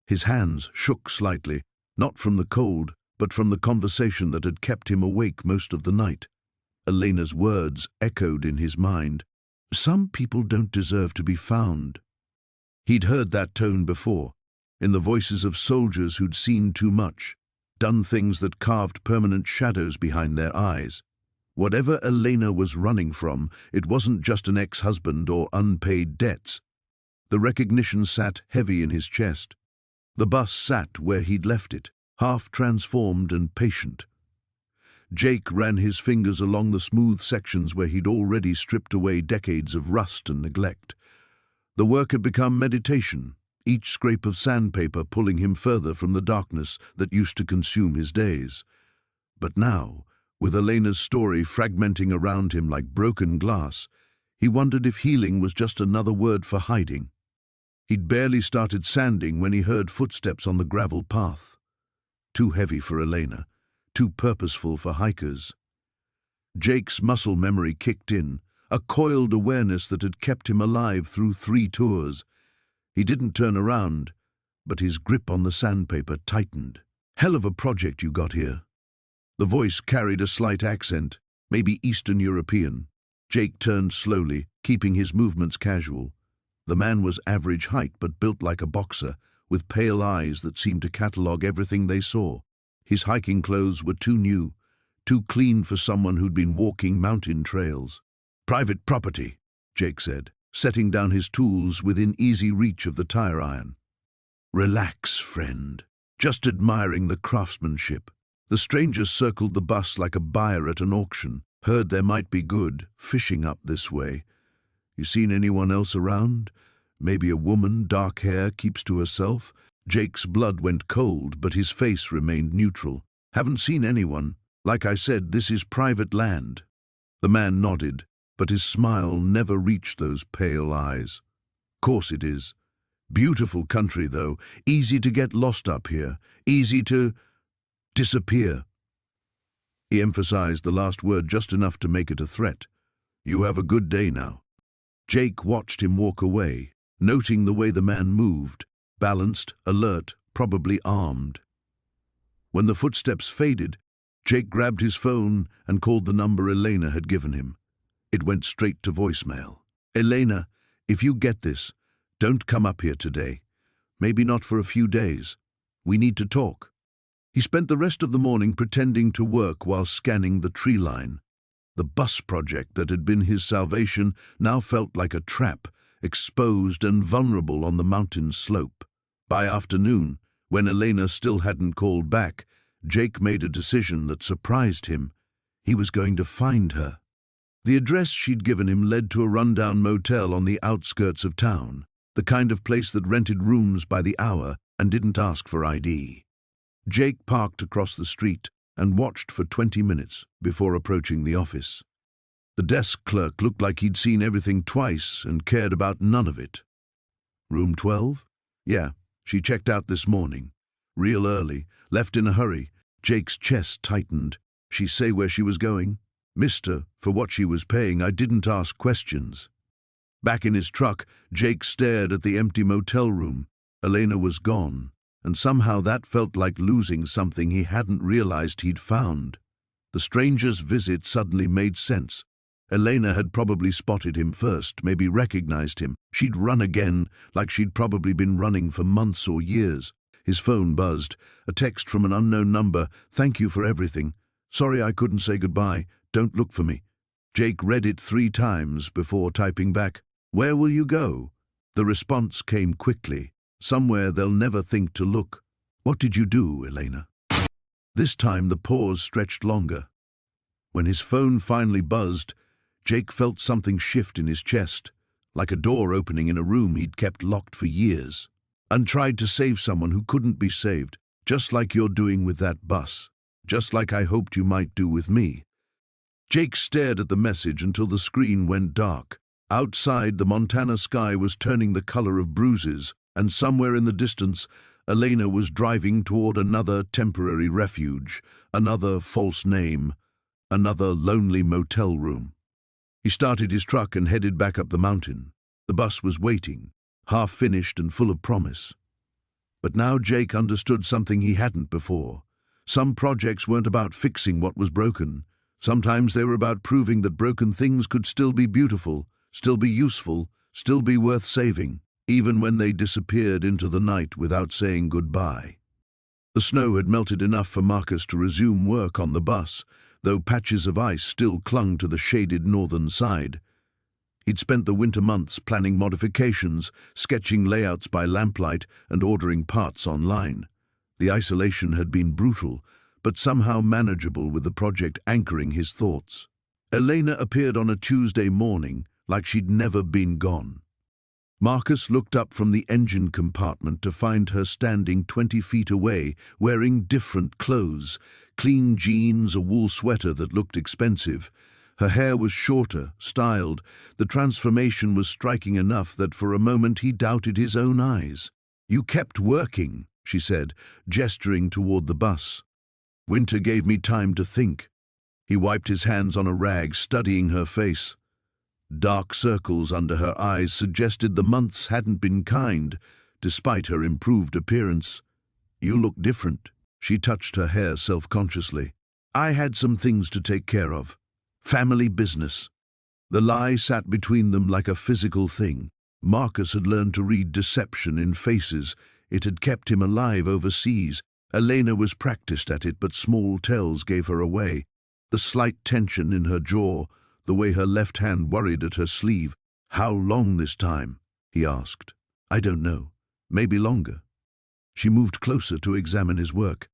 His hands shook slightly, not from the cold, but from the conversation that had kept him awake most of the night. Elena's words echoed in his mind. "Some people don't deserve to be found." He'd heard that tone before, in the voices of soldiers who'd seen too much, done things that carved permanent shadows behind their eyes. Whatever Elena was running from, it wasn't just an ex-husband or unpaid debts. The recognition sat heavy in his chest. The bus sat where he'd left it, half transformed and patient. Jake ran his fingers along the smooth sections where he'd already stripped away decades of rust and neglect. The work had become meditation, each scrape of sandpaper pulling him further from the darkness that used to consume his days. But now, with Elena's story fragmenting around him like broken glass, he wondered if healing was just another word for hiding. He'd barely started sanding when he heard footsteps on the gravel path. Too heavy for Elena, too purposeful for hikers. Jake's muscle memory kicked in, a coiled awareness that had kept him alive through 3 tours. He didn't turn around, but his grip on the sandpaper tightened. "Hell of a project you got here." The voice carried a slight accent, maybe Eastern European. Jake turned slowly, keeping his movements casual. The man was average height but built like a boxer, with pale eyes that seemed to catalogue everything they saw. His hiking clothes were too new, too clean for someone who'd been walking mountain trails. "Private property," Jake said, setting down his tools within easy reach of the tire iron. "Relax, friend. Just admiring the craftsmanship." The stranger circled the bus like a buyer at an auction. "Heard there might be good fishing up this way. You seen anyone else around? Maybe a woman, dark hair, keeps to herself?" Jake's blood went cold, but his face remained neutral. "Haven't seen anyone. Like I said, this is private land." The man nodded, but his smile never reached those pale eyes. "Course it is. Beautiful country, though. Easy to get lost up here. Easy to disappear." He emphasized the last word just enough to make it a threat. "You have a good day now." Jake watched him walk away, noting the way the man moved, balanced, alert, probably armed. When the footsteps faded, Jake grabbed his phone and called the number Elena had given him. It went straight to voicemail. "Elena, if you get this, don't come up here today. Maybe not for a few days. We need to talk." He spent the rest of the morning pretending to work while scanning the tree line. The bus project that had been his salvation now felt like a trap, exposed and vulnerable on the mountain slope. By afternoon, when Elena still hadn't called back, Jake made a decision that surprised him. He was going to find her. The address she'd given him led to a rundown motel on the outskirts of town, the kind of place that rented rooms by the hour and didn't ask for ID. Jake parked across the street and watched for 20 minutes before approaching the office. The desk clerk looked like he'd seen everything twice and cared about none of it. "Room 12? Yeah, she checked out this morning. Real early, left in a hurry. Jake's chest tightened. She say where she was going? Mister, for what she was paying, I didn't ask questions. Back in his truck, Jake stared at the empty motel room. Elena was gone, and somehow that felt like losing something he hadn't realized he'd found. The stranger's visit suddenly made sense. Elena had probably spotted him first, maybe recognized him. She'd run again, like she'd probably been running for months or years. His phone buzzed. A text from an unknown number. "Thank you for everything. Sorry I couldn't say goodbye. Don't look for me." Jake read it 3 times before typing back, "Where will you go?" The response came quickly. "Somewhere they'll never think to look." "What did you do, Elena?" This time the pause stretched longer. When his phone finally buzzed, Jake felt something shift in his chest, like a door opening in a room he'd kept locked for years, and tried to save someone who couldn't be saved, just like you're doing with that bus, just like I hoped you might do with me. Jake stared at the message until the screen went dark. Outside, the Montana sky was turning the color of bruises, and somewhere in the distance, Elena was driving toward another temporary refuge, another false name, another lonely motel room. He started his truck and headed back up the mountain. The bus was waiting, half-finished and full of promise. But now Jake understood something he hadn't before. Some projects weren't about fixing what was broken. Sometimes they were about proving that broken things could still be beautiful, still be useful, still be worth saving, even when they disappeared into the night without saying goodbye. The snow had melted enough for Marcus to resume work on the bus, though patches of ice still clung to the shaded northern side. He'd spent the winter months planning modifications, sketching layouts by lamplight, and ordering parts online. The isolation had been brutal, but somehow manageable with the project anchoring his thoughts. Elena appeared on a Tuesday morning, like she'd never been gone. Marcus looked up from the engine compartment to find her standing 20 feet away, wearing different clothes, clean jeans, a wool sweater that looked expensive. Her hair was shorter, styled. The transformation was striking enough that for a moment he doubted his own eyes. "You kept working," she said, gesturing toward the bus. "Winter gave me time to think." He wiped his hands on a rag, studying her face. Dark circles under her eyes suggested the months hadn't been kind, despite her improved appearance. "You look different." She touched her hair self-consciously. "I had some things to take care of. Family business." The lie sat between them like a physical thing. Marcus had learned to read deception in faces. It had kept him alive overseas. Elena was practiced at it, but small tells gave her away. The slight tension in her jaw, the way her left hand worried at her sleeve. "How long this time?" he asked. "I don't know. Maybe longer." She moved closer to examine his work.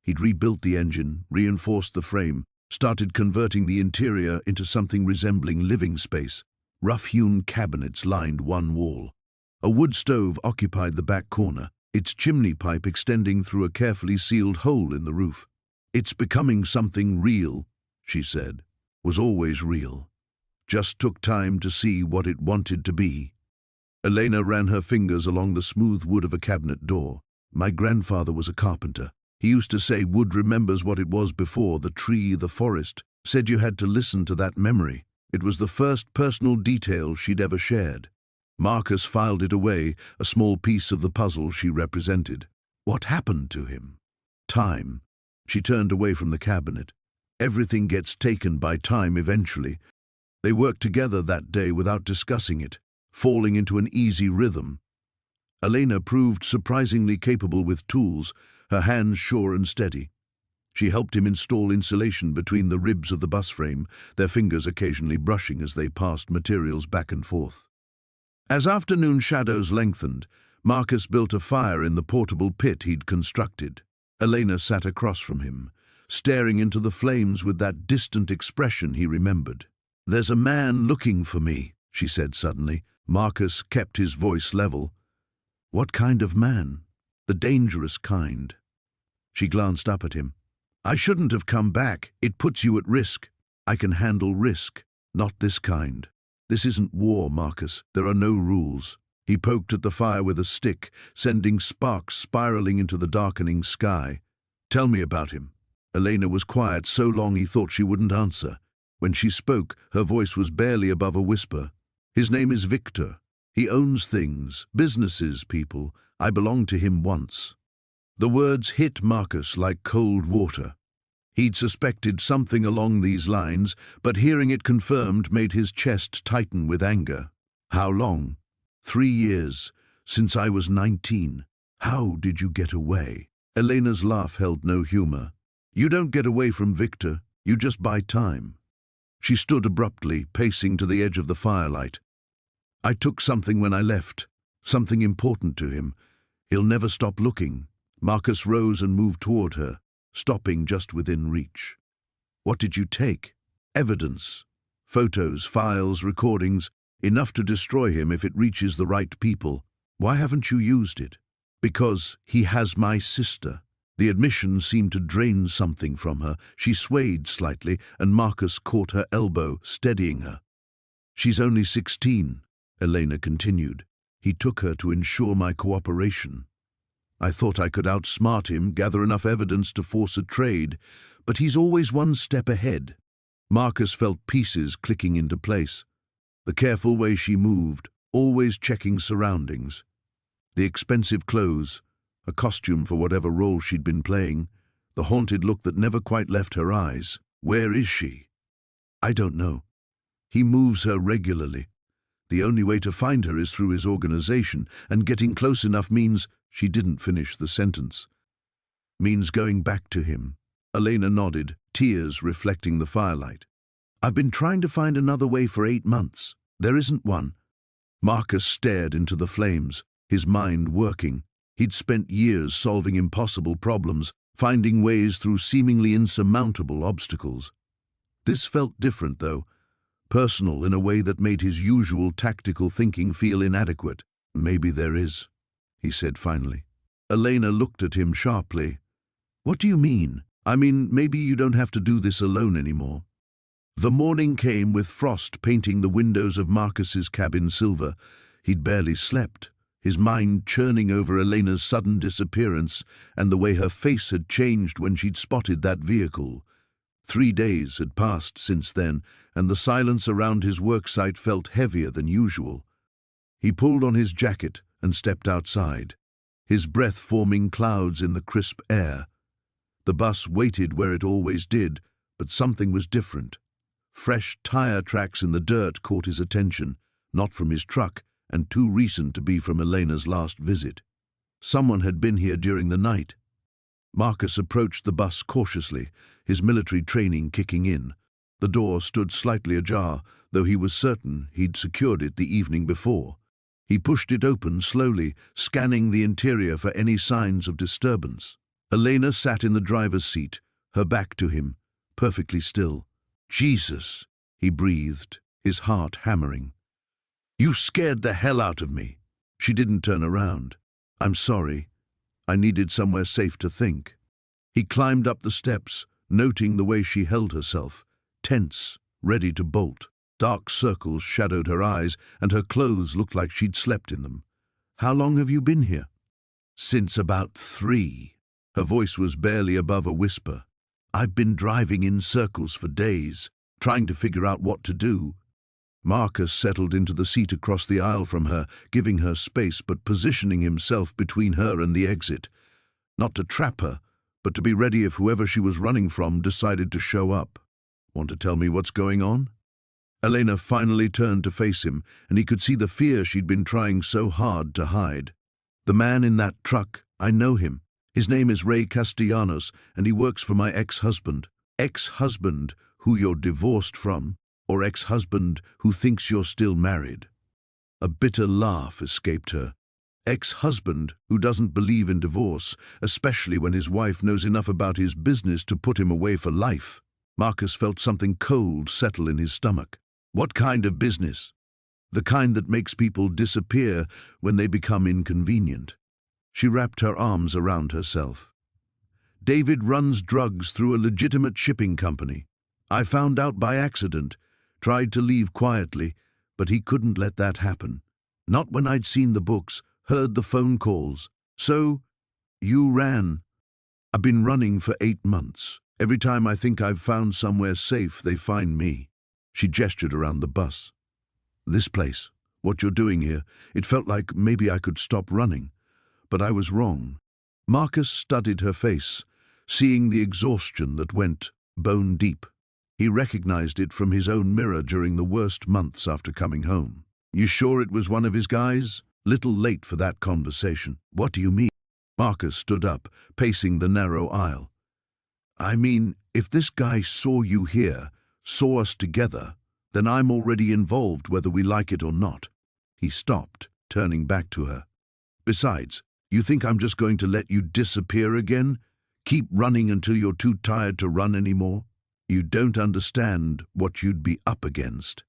He'd rebuilt the engine, reinforced the frame, started converting the interior into something resembling living space. Rough-hewn cabinets lined one wall. A wood stove occupied the back corner, its chimney pipe extending through a carefully sealed hole in the roof. "It's becoming something real," she said. "Was always real. Just took time to see what it wanted to be." Elena ran her fingers along the smooth wood of a cabinet door. "My grandfather was a carpenter. He used to say wood remembers what it was before, the tree, the forest. Said you had to listen to that memory." It was the first personal detail she'd ever shared. Marcus filed it away, a small piece of the puzzle she represented. What happened to him? Time. She turned away from the cabinet. Everything gets taken by time eventually. They worked together that day without discussing it, falling into an easy rhythm. Elena proved surprisingly capable with tools, her hands sure and steady. She helped him install insulation between the ribs of the bus frame, their fingers occasionally brushing as they passed materials back and forth. As afternoon shadows lengthened, Marcus built a fire in the portable pit he'd constructed. Elena sat across from him, staring into the flames with that distant expression he remembered. "There's a man looking for me," she said suddenly. Marcus kept his voice level. "What kind of man?" "The dangerous kind." She glanced up at him. "I shouldn't have come back. It puts you at risk." "I can handle risk, not this kind. This isn't war, Marcus. There are no rules." He poked at the fire with a stick, sending sparks spiraling into the darkening sky. "Tell me about him." Elena was quiet so long he thought she wouldn't answer. When she spoke, her voice was barely above a whisper. His name is Victor. He owns things, businesses, people. I belonged to him once. The words hit Marcus like cold water. He'd suspected something along these lines, but hearing it confirmed made his chest tighten with anger. How long? 3 years, since I was 19. How did you get away? Elena's laugh held no humor. You don't get away from Victor, you just buy time. She stood abruptly, pacing to the edge of the firelight. I took something when I left, something important to him. He'll never stop looking. Marcus rose and moved toward her, stopping just within reach. What did you take? Evidence. Photos, files, recordings, enough to destroy him if it reaches the right people. Why haven't you used it? Because he has my sister. The admission seemed to drain something from her. She swayed slightly, and Marcus caught her elbow, steadying her. She's only 16, Elena continued. He took her to ensure my cooperation. I thought I could outsmart him, gather enough evidence to force a trade, but he's always one step ahead. Marcus felt pieces clicking into place. The careful way she moved, always checking surroundings. The expensive clothes, a costume for whatever role she'd been playing, the haunted look that never quite left her eyes. Where is she? I don't know. He moves her regularly. The only way to find her is through his organization, and getting close enough means she didn't finish the sentence. Means going back to him. Elena nodded, tears reflecting the firelight. I've been trying to find another way for 8 months. There isn't one. Marcus stared into the flames, his mind working. He'd spent years solving impossible problems, finding ways through seemingly insurmountable obstacles. This felt different, though, personal in a way that made his usual tactical thinking feel inadequate. Maybe there is, he said finally. Elena looked at him sharply. What do you mean? I mean, maybe you don't have to do this alone anymore. The morning came with frost painting the windows of Marcus's cabin silver. He'd barely slept, his mind churning over Elena's sudden disappearance and the way her face had changed when she'd spotted that vehicle. 3 days had passed since then, and the silence around his worksite felt heavier than usual. He pulled on his jacket and stepped outside, his breath forming clouds in the crisp air. The bus waited where it always did, but something was different. Fresh tire tracks in the dirt caught his attention, not from his truck, and too recent to be from Elena's last visit. Someone had been here during the night. Marcus approached the bus cautiously, his military training kicking in. The door stood slightly ajar, though he was certain he'd secured it the evening before. He pushed it open slowly, scanning the interior for any signs of disturbance. Elena sat in the driver's seat, her back to him, perfectly still. Jesus, he breathed, his heart hammering. You scared the hell out of me. She didn't turn around. I'm sorry. I needed somewhere safe to think. He climbed up the steps, noting the way she held herself, tense, ready to bolt. Dark circles shadowed her eyes, and her clothes looked like she'd slept in them. How long have you been here? Since about 3. Her voice was barely above a whisper. I've been driving in circles for days, trying to figure out what to do. Marcus settled into the seat across the aisle from her, giving her space but positioning himself between her and the exit. Not to trap her, but to be ready if whoever she was running from decided to show up. Want to tell me what's going on? Elena finally turned to face him, and he could see the fear she'd been trying so hard to hide. The man in that truck, I know him. His name is Ray Castellanos, and he works for my ex-husband. Ex-husband who you're divorced from, or ex-husband who thinks you're still married. A bitter laugh escaped her. Ex-husband who doesn't believe in divorce, especially when his wife knows enough about his business to put him away for life. Marcus felt something cold settle in his stomach. What kind of business? The kind that makes people disappear when they become inconvenient. She wrapped her arms around herself. David runs drugs through a legitimate shipping company. I found out by accident, tried to leave quietly, but he couldn't let that happen. Not when I'd seen the books, heard the phone calls. So, you ran. I've been running for 8 months. Every time I think I've found somewhere safe, they find me." She gestured around the bus. "This place, what you're doing here, it felt like maybe I could stop running. But I was wrong." Marcus studied her face, seeing the exhaustion that went bone deep. He recognized it from his own mirror during the worst months after coming home. "You sure it was one of his guys?" Little late for that conversation. "What do you mean?" Marcus stood up, pacing the narrow aisle. "I mean, if this guy saw you here, saw us together, then I'm already involved whether we like it or not." He stopped, turning back to her. "Besides, you think I'm just going to let you disappear again? Keep running until you're too tired to run anymore? You don't understand what you'd be up against."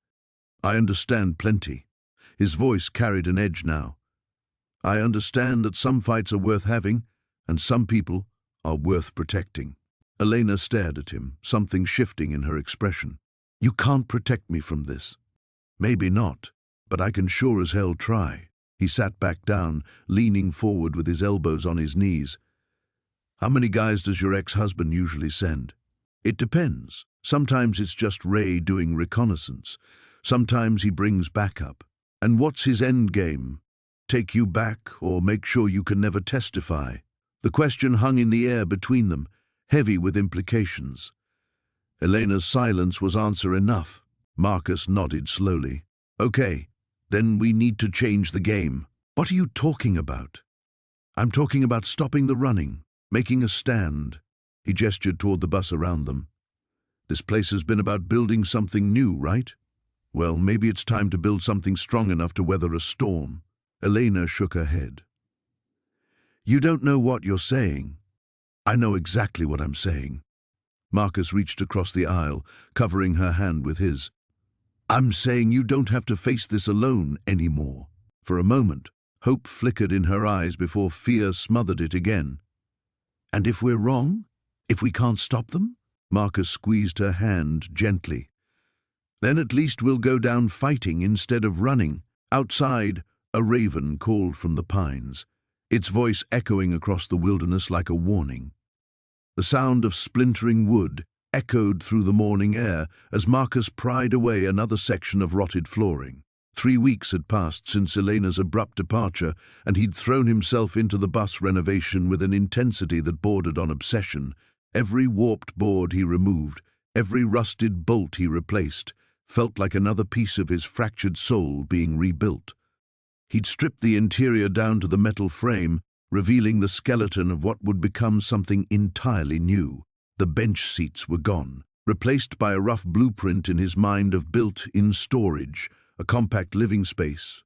"I understand plenty." His voice carried an edge now. "I understand that some fights are worth having, and some people are worth protecting." Elena stared at him, something shifting in her expression. "You can't protect me from this." "Maybe not, but I can sure as hell try." He sat back down, leaning forward with his elbows on his knees. "How many guys does your ex-husband usually send?" "It depends. Sometimes it's just Ray doing reconnaissance. Sometimes he brings backup. And what's his end game? Take you back or make sure you can never testify?" The question hung in the air between them, heavy with implications. Elena's silence was answer enough. Marcus nodded slowly. "Okay, then we need to change the game." "What are you talking about?" "I'm talking about stopping the running, making a stand." He gestured toward the bus around them. "This place has been about building something new, right? Well, maybe it's time to build something strong enough to weather a storm." Elena shook her head. "You don't know what you're saying." "I know exactly what I'm saying." Marcus reached across the aisle, covering her hand with his. "I'm saying you don't have to face this alone anymore." For a moment, hope flickered in her eyes before fear smothered it again. "And if we're wrong? If we can't stop them?" Marcus squeezed her hand gently. "Then at least we'll go down fighting instead of running." Outside, a raven called from the pines, its voice echoing across the wilderness like a warning. The sound of splintering wood echoed through the morning air as Marcus pried away another section of rotted flooring. 3 weeks had passed since Elena's abrupt departure, and he'd thrown himself into the bus renovation with an intensity that bordered on obsession. Every warped board he removed, every rusted bolt he replaced, felt like another piece of his fractured soul being rebuilt. He'd stripped the interior down to the metal frame, revealing the skeleton of what would become something entirely new. The bench seats were gone, replaced by a rough blueprint in his mind of built-in storage, a compact living space,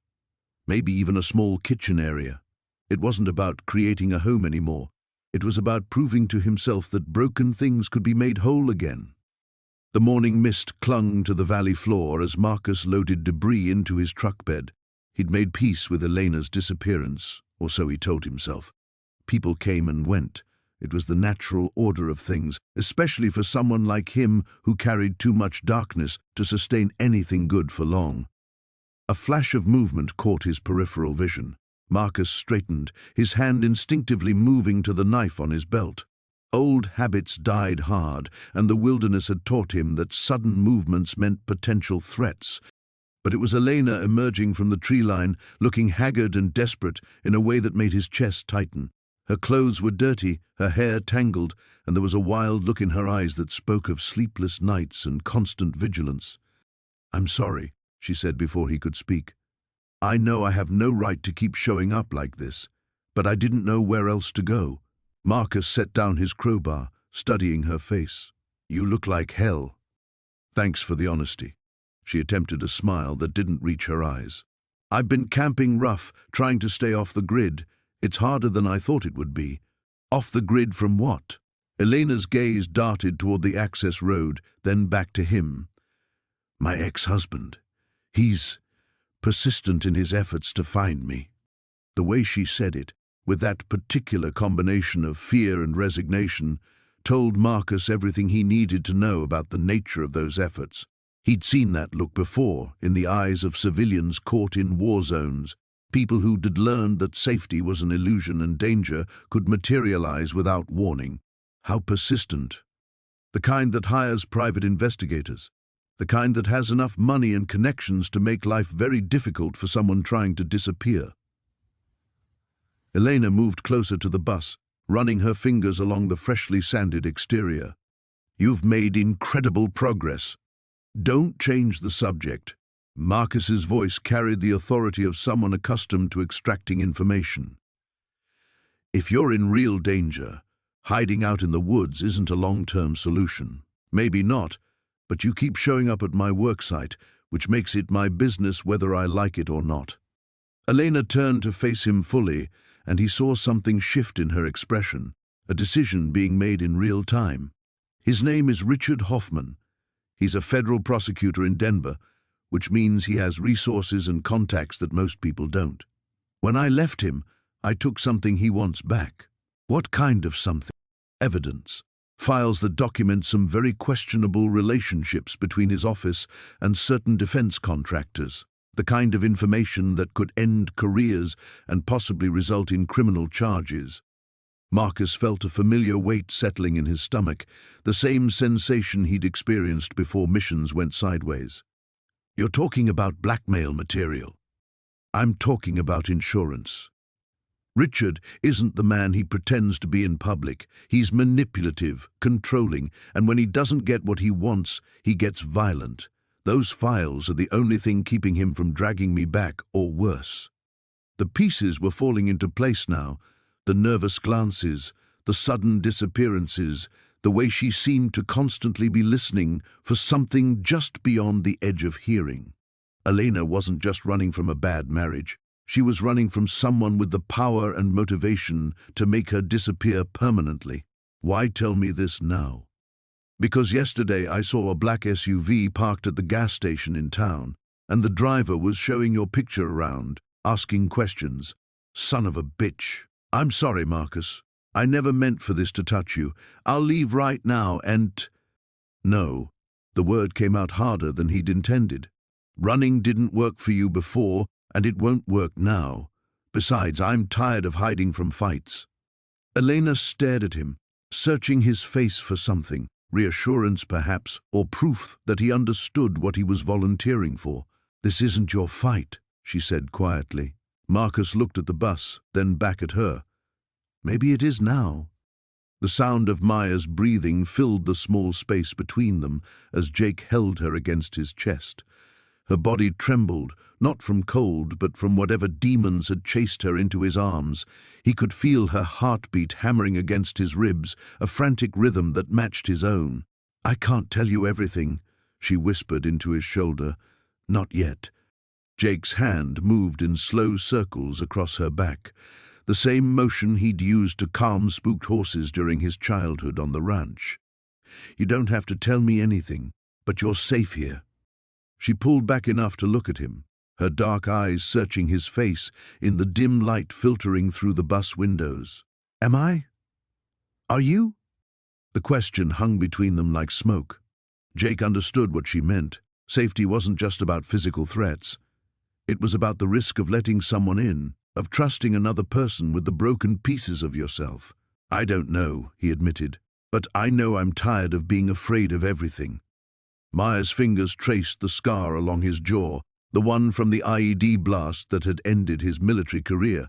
maybe even a small kitchen area. It wasn't about creating a home anymore. It was about proving to himself that broken things could be made whole again. The morning mist clung to the valley floor as Marcus loaded debris into his truck bed. He'd made peace with Elena's disappearance, or so he told himself. People came and went. It was the natural order of things, especially for someone like him who carried too much darkness to sustain anything good for long. A flash of movement caught his peripheral vision. Marcus straightened, his hand instinctively moving to the knife on his belt. Old habits died hard, and the wilderness had taught him that sudden movements meant potential threats. But it was Elena emerging from the tree line, looking haggard and desperate in a way that made his chest tighten. Her clothes were dirty, her hair tangled, and there was a wild look in her eyes that spoke of sleepless nights and constant vigilance. "I'm sorry," she said before he could speak. "I know I have no right to keep showing up like this, but I didn't know where else to go." Marcus set down his crowbar, studying her face. "You look like hell." "Thanks for the honesty." She attempted a smile that didn't reach her eyes. "I've been camping rough, trying to stay off the grid. It's harder than I thought it would be." "Off the grid from what?" Elena's gaze darted toward the access road, then back to him. "My ex-husband. He's persistent in his efforts to find me." The way she said it, with that particular combination of fear and resignation, told Marcus everything he needed to know about the nature of those efforts. He'd seen that look before, in the eyes of civilians caught in war zones, people who'd learned that safety was an illusion and danger could materialize without warning. How persistent, The kind that hires private investigators. The kind that has enough money and connections to make life very difficult for someone trying to disappear. Elena moved closer to the bus, running her fingers along the freshly sanded exterior. You've made incredible progress. Don't change the subject. Marcus's voice carried the authority of someone accustomed to extracting information. If you're in real danger, hiding out in the woods isn't a long-term solution. Maybe not, but you keep showing up at my worksite, which makes it my business whether I like it or not. Elena turned to face him fully, and he saw something shift in her expression, a decision being made in real time. His name is Richard Hoffman. He's a federal prosecutor in Denver, which means he has resources and contacts that most people don't. When I left him, I took something he wants back. What kind of something? Evidence. Files that document some very questionable relationships between his office and certain defense contractors. The kind of information that could end careers and possibly result in criminal charges. Marcus felt a familiar weight settling in his stomach, the same sensation he'd experienced before missions went sideways. You're talking about blackmail material. I'm talking about insurance. Richard isn't the man he pretends to be in public. He's manipulative, controlling, and when he doesn't get what he wants, he gets violent. Those files are the only thing keeping him from dragging me back, or worse. The pieces were falling into place now. The nervous glances, the sudden disappearances, the way she seemed to constantly be listening for something just beyond the edge of hearing. Elena wasn't just running from a bad marriage. She was running from someone with the power and motivation to make her disappear permanently. Why tell me this now? Because yesterday I saw a black SUV parked at the gas station in town, and the driver was showing your picture around, asking questions. Son of a bitch. I'm sorry, Marcus. I never meant for this to touch you. I'll leave right now and... No. The word came out harder than he'd intended. Running didn't work for you before, and it won't work now. Besides, I'm tired of hiding from fights. Elena stared at him, searching his face for something. Reassurance, perhaps, or proof that he understood what he was volunteering for. This isn't your fight, she said quietly. Marcus looked at the bus, then back at her. Maybe it is now. The sound of Maya's breathing filled the small space between them as Jake held her against his chest. Her body trembled, not from cold, but from whatever demons had chased her into his arms. He could feel her heartbeat hammering against his ribs, a frantic rhythm that matched his own. I can't tell you everything, she whispered into his shoulder. Not yet. Jake's hand moved in slow circles across her back, the same motion he'd used to calm spooked horses during his childhood on the ranch. You don't have to tell me anything, but you're safe here. She pulled back enough to look at him, her dark eyes searching his face in the dim light filtering through the bus windows. Am I? Are you? The question hung between them like smoke. Jake understood what she meant. Safety wasn't just about physical threats. It was about the risk of letting someone in, of trusting another person with the broken pieces of yourself. I don't know, he admitted, but I know I'm tired of being afraid of everything. Maya's fingers traced the scar along his jaw, the one from the IED blast that had ended his military career.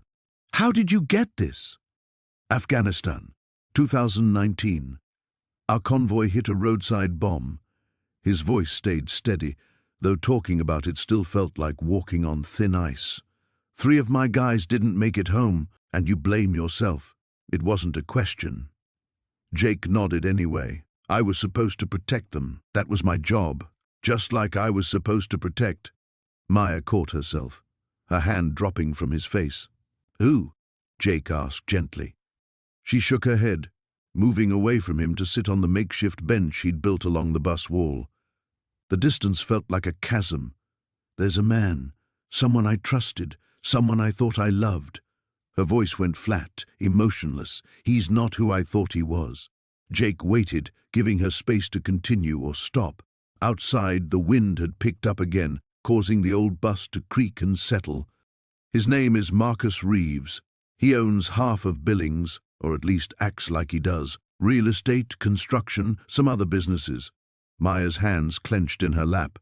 How did you get this? Afghanistan, 2019. Our convoy hit a roadside bomb. His voice stayed steady, though talking about it still felt like walking on thin ice. 3 of my guys didn't make it home, and you blame yourself. It wasn't a question. Jake nodded anyway. I was supposed to protect them. That was my job. Just like I was supposed to protect. Maya caught herself, her hand dropping from his face. Who? Jake asked gently. She shook her head, moving away from him to sit on the makeshift bench he'd built along the bus wall. The distance felt like a chasm. There's a man, someone I trusted, someone I thought I loved. Her voice went flat, emotionless. He's not who I thought he was. Jake waited, giving her space to continue or stop. Outside, the wind had picked up again, causing the old bus to creak and settle. His name is Marcus Reeves. He owns half of Billings, or at least acts like he does, Real estate, construction, some other businesses. Maya's hands clenched in her lap.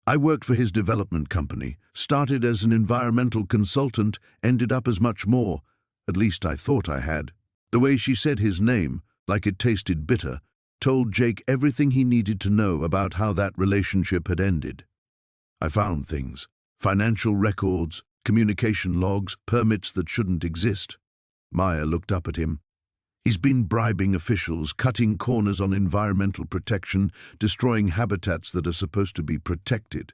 I worked for his development company, started as an environmental consultant, ended up as much more. At least I thought I had. The way she said his name, like it tasted bitter, told Jake everything he needed to know about how that relationship had ended. I found things. Financial records, communication logs, permits that shouldn't exist. Maya looked up at him. He's been bribing officials, cutting corners on environmental protection, destroying habitats that are supposed to be protected.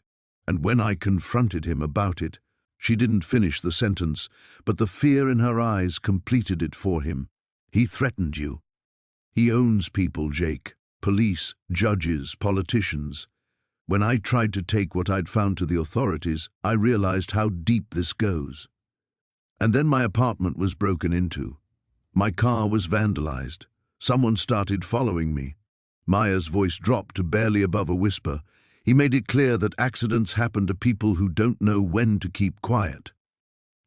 And when I confronted him about it, she didn't finish the sentence, but the fear in her eyes completed it for him. He threatened you. He owns people, Jake. Police, judges, politicians. When I tried to take what I'd found to the authorities, I realized how deep this goes. And then my apartment was broken into. My car was vandalized. Someone started following me. Maya's voice dropped to barely above a whisper. He made it clear that accidents happen to people who don't know when to keep quiet.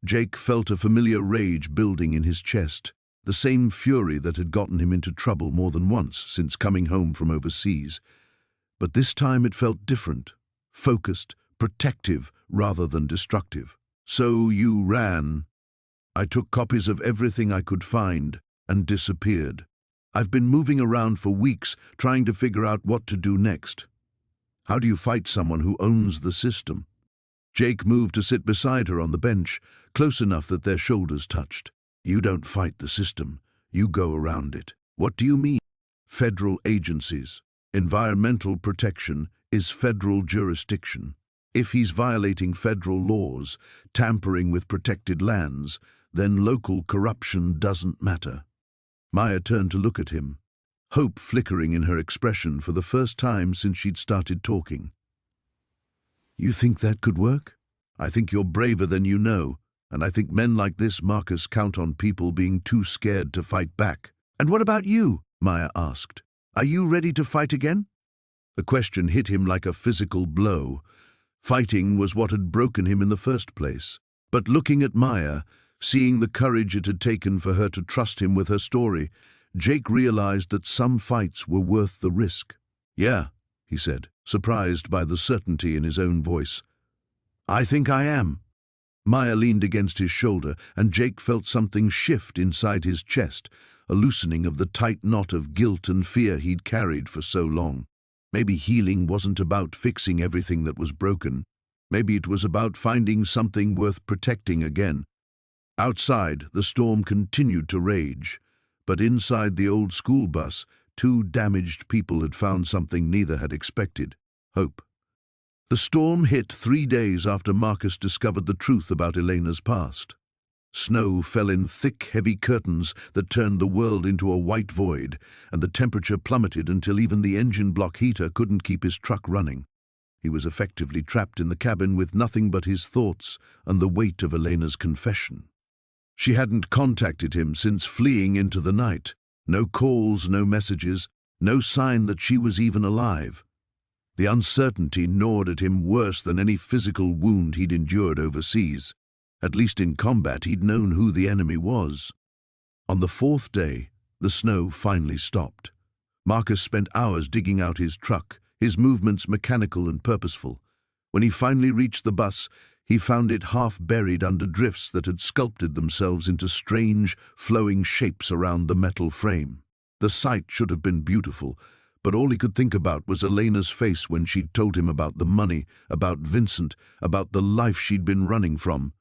Jake felt a familiar rage building in his chest, the same fury that had gotten him into trouble more than once since coming home from overseas. But this time it felt different, focused, protective rather than destructive. So you ran. I took copies of everything I could find and disappeared. I've been moving around for weeks trying to figure out what to do next. How do you fight someone who owns the system? Jake moved to sit beside her on the bench, close enough that their shoulders touched. You don't fight the system. You go around it. What do you mean? Federal agencies. Environmental protection is federal jurisdiction. If he's violating federal laws, tampering with protected lands, then local corruption doesn't matter. Maya turned to look at him, hope flickering in her expression for the first time since she'd started talking. You think that could work? I think you're braver than you know, and I think men like this, Marcus, count on people being too scared to fight back. And what about you? Maya asked. Are you ready to fight again? The question hit him like a physical blow. Fighting was what had broken him in the first place. But looking at Maya, seeing the courage it had taken for her to trust him with her story, Jake realized that some fights were worth the risk. Yeah, he said, surprised by the certainty in his own voice. I think I am. Maya leaned against his shoulder, and Jake felt something shift inside his chest, a loosening of the tight knot of guilt and fear he'd carried for so long. Maybe healing wasn't about fixing everything that was broken. Maybe it was about finding something worth protecting again. Outside, the storm continued to rage, but inside the old school bus, two damaged people had found something neither had expected: hope. The storm hit 3 days after Marcus discovered the truth about Elena's past. Snow fell in thick, heavy curtains that turned the world into a white void, and the temperature plummeted until even the engine block heater couldn't keep his truck running. He was effectively trapped in the cabin with nothing but his thoughts and the weight of Elena's confession. She hadn't contacted him since fleeing into the night. No calls, no messages, no sign that she was even alive. The uncertainty gnawed at him worse than any physical wound he'd endured overseas. At least in combat, he'd known who the enemy was. On the 4th day, the snow finally stopped. Marcus spent hours digging out his truck, his movements mechanical and purposeful. When he finally reached the bus, he found it half buried under drifts that had sculpted themselves into strange, flowing shapes around the metal frame. The sight should have been beautiful, but all he could think about was Elena's face when she'd told him about the money, about Vincent, about the life she'd been running from.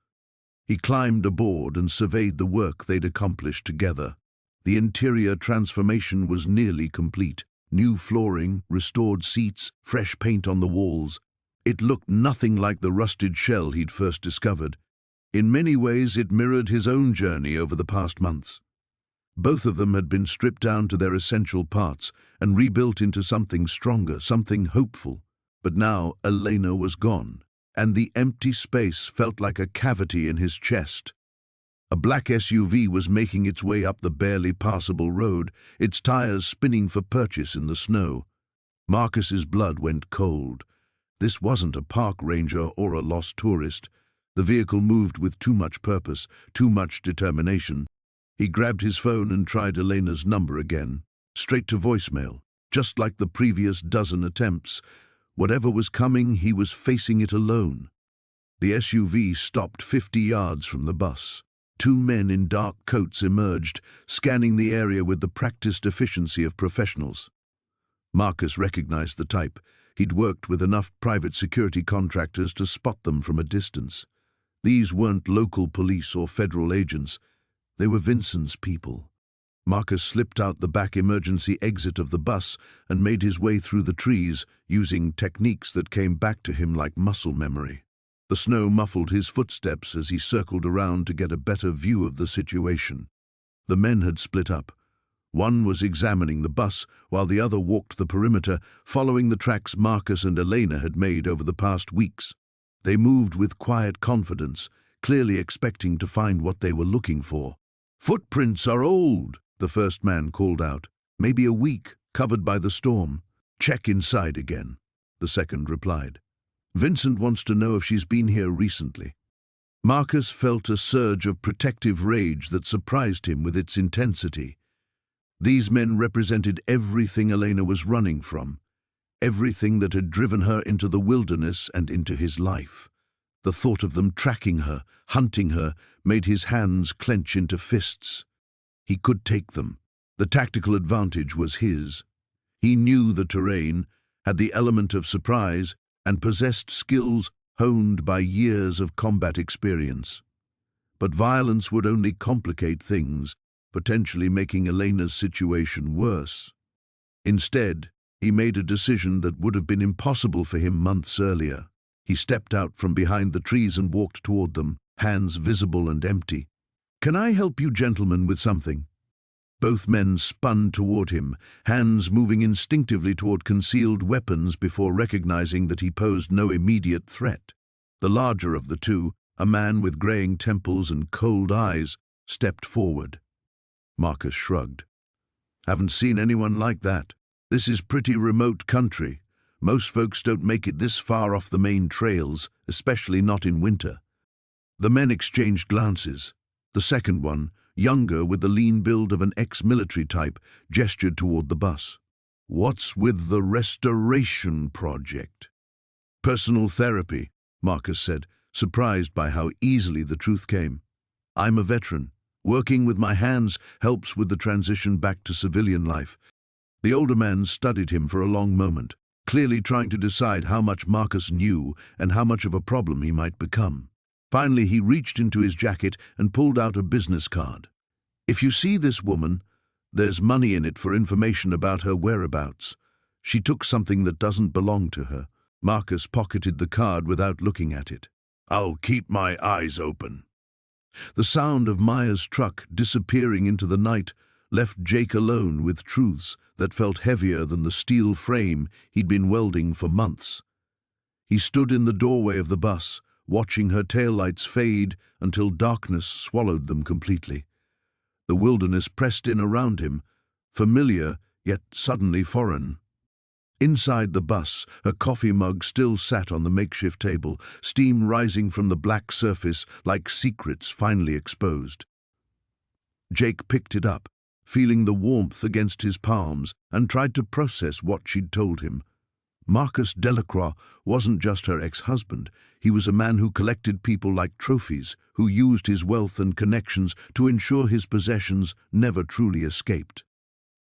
He climbed aboard and surveyed the work they'd accomplished together. The interior transformation was nearly complete. New flooring, restored seats, fresh paint on the walls. It looked nothing like the rusted shell he'd first discovered. In many ways, it mirrored his own journey over the past months. Both of them had been stripped down to their essential parts and rebuilt into something stronger, something hopeful. But now Elena was gone, and the empty space felt like a cavity in his chest. A black SUV was making its way up the barely passable road, its tires spinning for purchase in the snow. Marcus's blood went cold. This wasn't a park ranger or a lost tourist. The vehicle moved with too much purpose, too much determination. He grabbed his phone and tried Elena's number again. Straight to voicemail, just like the previous dozen attempts. Whatever was coming, he was facing it alone. The SUV stopped 50 yards from the bus. Two men in dark coats emerged, scanning the area with the practiced efficiency of professionals. Marcus recognized the type. He'd worked with enough private security contractors to spot them from a distance. These weren't local police or federal agents. They were Vincent's people. Marcus slipped out the back emergency exit of the bus and made his way through the trees, using techniques that came back to him like muscle memory. The snow muffled his footsteps as he circled around to get a better view of the situation. The men had split up. One was examining the bus, while the other walked the perimeter, following the tracks Marcus and Elena had made over the past weeks. They moved with quiet confidence, clearly expecting to find what they were looking for. "Footprints are old," the first man called out. "Maybe a week, covered by the storm." "Check inside again," the second replied. "Vincent wants to know if she's been here recently." Marcus felt a surge of protective rage that surprised him with its intensity. These men represented everything Elena was running from, everything that had driven her into the wilderness and into his life. The thought of them tracking her, hunting her, made his hands clench into fists. He could take them. The tactical advantage was his. He knew the terrain, had the element of surprise, and possessed skills honed by years of combat experience. But violence would only complicate things, potentially making Elena's situation worse. Instead, he made a decision that would have been impossible for him months earlier. He stepped out from behind the trees and walked toward them, hands visible and empty. "Can I help you gentlemen with something?" Both men spun toward him, hands moving instinctively toward concealed weapons before recognizing that he posed no immediate threat. The larger of the two, a man with graying temples and cold eyes, stepped forward. Marcus shrugged. "Haven't seen anyone like that. This is pretty remote country. Most folks don't make it this far off the main trails, especially not in winter." The men exchanged glances. The second one, younger with the lean build of an ex-military type, gestured toward the bus. "What's with the restoration project?" "Personal therapy," Marcus said, surprised by how easily the truth came. "I'm a veteran. Working with my hands helps with the transition back to civilian life." The older man studied him for a long moment, clearly trying to decide how much Marcus knew and how much of a problem he might become. Finally, he reached into his jacket and pulled out a business card. "If you see this woman, there's money in it for information about her whereabouts. She took something that doesn't belong to her." Marcus pocketed the card without looking at it. "I'll keep my eyes open." The sound of Maya's truck disappearing into the night left Jake alone with truths that felt heavier than the steel frame he'd been welding for months. He stood in the doorway of the bus, watching her taillights fade until darkness swallowed them completely. The wilderness pressed in around him, familiar yet suddenly foreign. Inside the bus, a coffee mug still sat on the makeshift table, steam rising from the black surface like secrets finally exposed. Jake picked it up, feeling the warmth against his palms, and tried to process what she'd told him. Marcus Delacroix wasn't just her ex-husband. He was a man who collected people like trophies, who used his wealth and connections to ensure his possessions never truly escaped.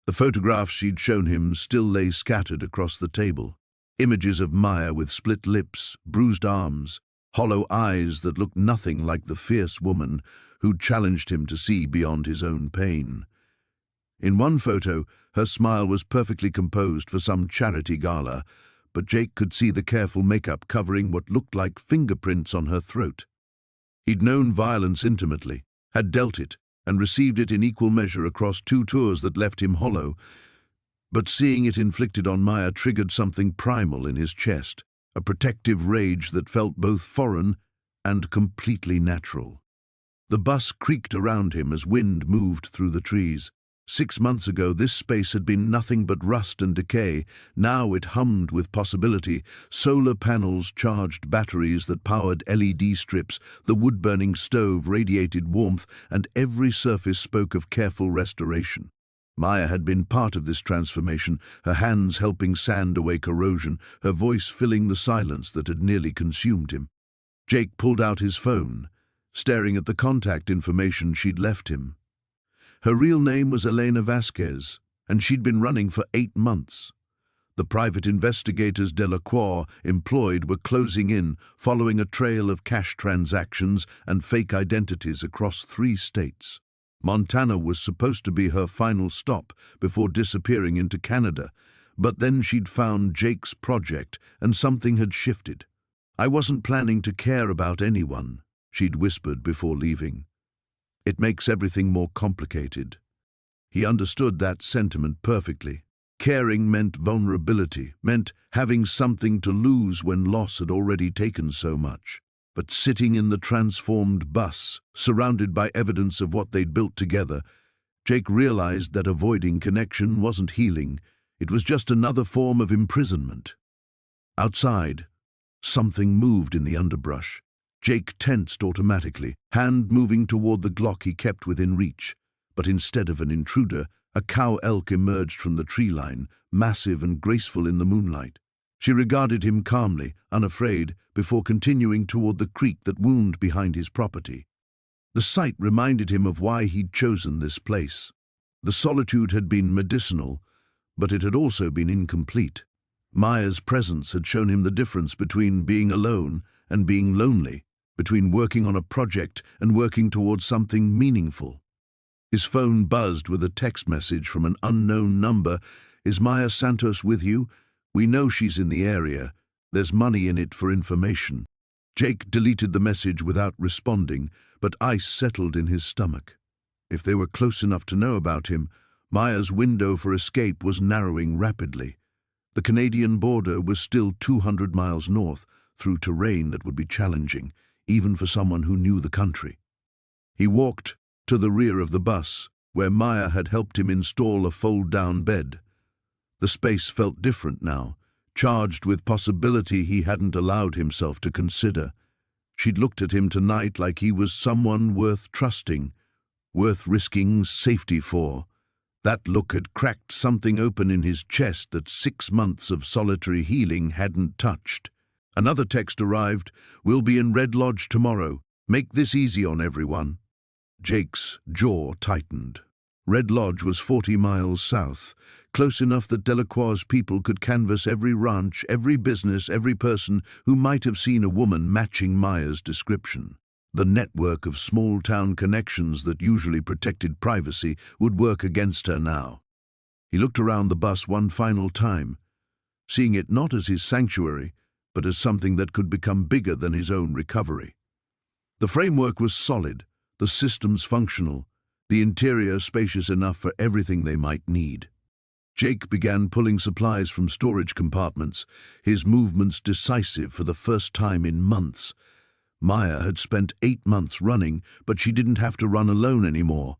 The photographs she'd shown him still lay scattered across the table. Images of Maya with split lips, bruised arms, hollow eyes that looked nothing like the fierce woman who'd challenged him to see beyond his own pain. In one photo, her smile was perfectly composed for some charity gala, but Jake could see the careful makeup covering what looked like fingerprints on her throat. He'd known violence intimately, had dealt it, and received it in equal measure across 2 tours that left him hollow, but seeing it inflicted on Maya triggered something primal in his chest, a protective rage that felt both foreign and completely natural. The bus creaked around him as wind moved through the trees. 6 months ago, this space had been nothing but rust and decay. Now it hummed with possibility. Solar panels charged batteries that powered LED strips, the wood-burning stove radiated warmth, and every surface spoke of careful restoration. Maya had been part of this transformation, her hands helping sand away corrosion, her voice filling the silence that had nearly consumed him. Jake pulled out his phone, staring at the contact information she'd left him. Her real name was Elena Vasquez, and she'd been running for 8 months. The private investigators Delacroix employed were closing in, following a trail of cash transactions and fake identities across 3 states. Montana was supposed to be her final stop before disappearing into Canada, but then she'd found Jake's project and something had shifted. "I wasn't planning to care about anyone," she'd whispered before leaving. "It makes everything more complicated." He understood that sentiment perfectly. Caring meant vulnerability, meant having something to lose when loss had already taken so much. But sitting in the transformed bus, surrounded by evidence of what they'd built together, Jake realized that avoiding connection wasn't healing. It was just another form of imprisonment. Outside, something moved in the underbrush. Jake tensed automatically, hand moving toward the Glock he kept within reach. But instead of an intruder, a cow elk emerged from the tree line, massive and graceful in the moonlight. She regarded him calmly, unafraid, before continuing toward the creek that wound behind his property. The sight reminded him of why he'd chosen this place. The solitude had been medicinal, but it had also been incomplete. Maya's presence had shown him the difference between being alone and being lonely, between working on a project and working towards something meaningful. His phone buzzed with a text message from an unknown number. "Is Maya Santos with you? We know she's in the area. There's money in it for information." Jake deleted the message without responding, but ice settled in his stomach. If they were close enough to know about him, Maya's window for escape was narrowing rapidly. The Canadian border was still 200 miles north, through terrain that would be challenging, even for someone who knew the country. He walked to the rear of the bus, where Maya had helped him install a fold-down bed. The space felt different now, charged with possibility he hadn't allowed himself to consider. She'd looked at him tonight like he was someone worth trusting, worth risking safety for. That look had cracked something open in his chest that 6 months of solitary healing hadn't touched. Another text arrived. "We'll be in Red Lodge tomorrow. Make this easy on everyone." Jake's jaw tightened. Red Lodge was 40 miles south, close enough that Delacroix's people could canvass every ranch, every business, every person who might have seen a woman matching Maya's description. The network of small-town connections that usually protected privacy would work against her now. He looked around the bus one final time, seeing it not as his sanctuary, but as something that could become bigger than his own recovery. The framework was solid, the systems functional, the interior spacious enough for everything they might need. Jake began pulling supplies from storage compartments, his movements decisive for the first time in months. Maya had spent 8 months running, but she didn't have to run alone anymore.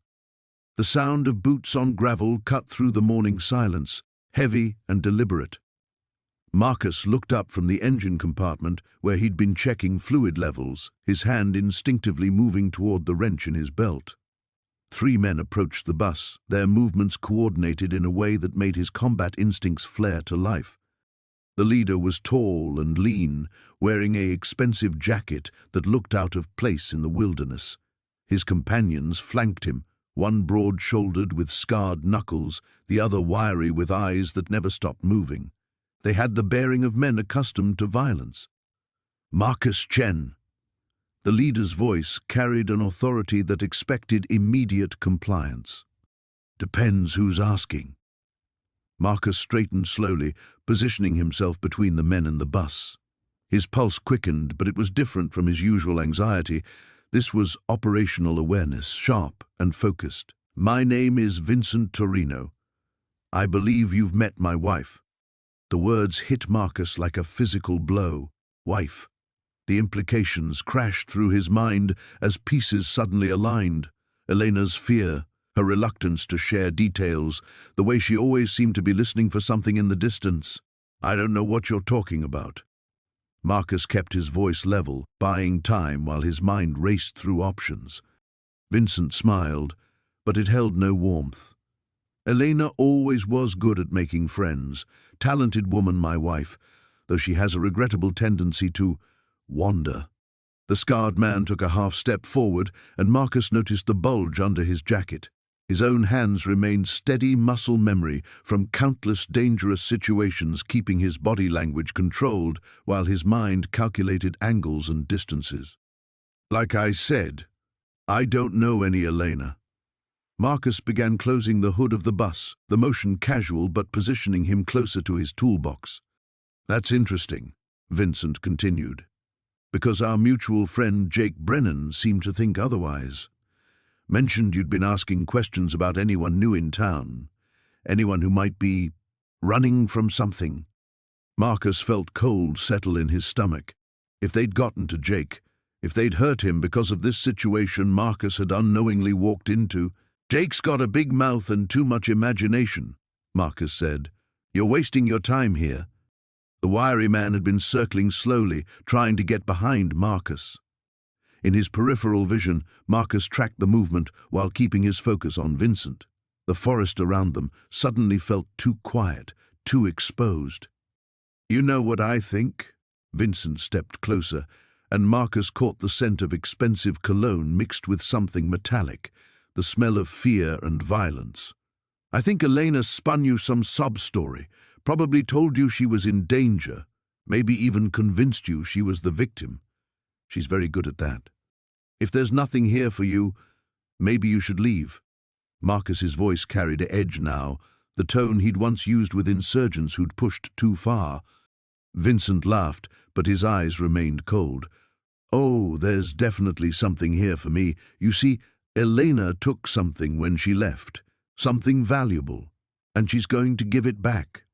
The sound of boots on gravel cut through the morning silence, heavy and deliberate. Marcus looked up from the engine compartment where he'd been checking fluid levels, his hand instinctively moving toward the wrench in his belt. 3 men approached the bus, their movements coordinated in a way that made his combat instincts flare to life. The leader was tall and lean, wearing an expensive jacket that looked out of place in the wilderness. His companions flanked him, one broad-shouldered with scarred knuckles, the other wiry with eyes that never stopped moving. They had the bearing of men accustomed to violence. "Marcus Chen." The leader's voice carried an authority that expected immediate compliance. "Depends who's asking." Marcus straightened slowly, positioning himself between the men and the bus. His pulse quickened, but it was different from his usual anxiety. This was operational awareness, sharp and focused. "My name is Vincent Torino. I believe you've met my wife." The words hit Marcus like a physical blow. Wife. The implications crashed through his mind as pieces suddenly aligned. Elena's fear, her reluctance to share details, the way she always seemed to be listening for something in the distance. "I don't know what you're talking about." Marcus kept his voice level, buying time while his mind raced through options. Vincent smiled, but it held no warmth. Elena always was good at making friends. Talented woman, my wife, though she has a regrettable tendency to wander. The scarred man took a half step forward, and Marcus noticed the bulge under his jacket. His own hands remained steady muscle memory from countless dangerous situations, keeping his body language controlled while his mind calculated angles and distances. Like I said, I don't know any Elena. Marcus began closing the hood of the bus, the motion casual but positioning him closer to his toolbox. That's interesting, Vincent continued, because our mutual friend Jake Brennan seemed to think otherwise. Mentioned you'd been asking questions about anyone new in town, anyone who might be running from something. Marcus felt cold settle in his stomach. If they'd gotten to Jake, if they'd hurt him because of this situation Marcus had unknowingly walked into. Jake's got a big mouth and too much imagination, Marcus said. You're wasting your time here. The wiry man had been circling slowly, trying to get behind Marcus. In his peripheral vision, Marcus tracked the movement while keeping his focus on Vincent. The forest around them suddenly felt too quiet, too exposed. You know what I think? Vincent stepped closer, and Marcus caught the scent of expensive cologne mixed with something metallic, the smell of fear and violence. I think Elena spun you some sob story, probably told you she was in danger, maybe even convinced you she was the victim. She's very good at that. If there's nothing here for you, maybe you should leave. Marcus's voice carried an edge now, the tone he'd once used with insurgents who'd pushed too far. Vincent laughed, but his eyes remained cold. Oh, there's definitely something here for me. You see, Elena took something when she left, something valuable, and she's going to give it back.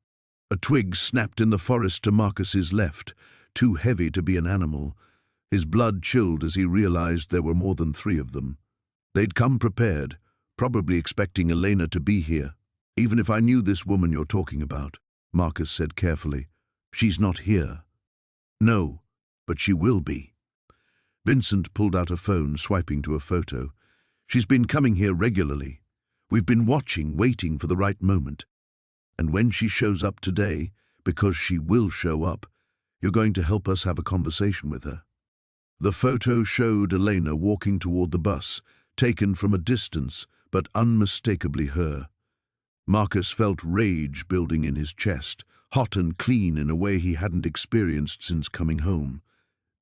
A twig snapped in the forest to Marcus's left, too heavy to be an animal. His blood chilled as he realized there were more than 3 of them. They'd come prepared, probably expecting Elena to be here. Even if I knew this woman you're talking about, Marcus said carefully, she's not here. No, but she will be. Vincent pulled out a phone, swiping to a photo. She's been coming here regularly. We've been watching, waiting for the right moment. And when she shows up today, because she will show up, you're going to help us have a conversation with her. The photo showed Elena walking toward the bus, taken from a distance, but unmistakably her. Marcus felt rage building in his chest, hot and clean in a way he hadn't experienced since coming home.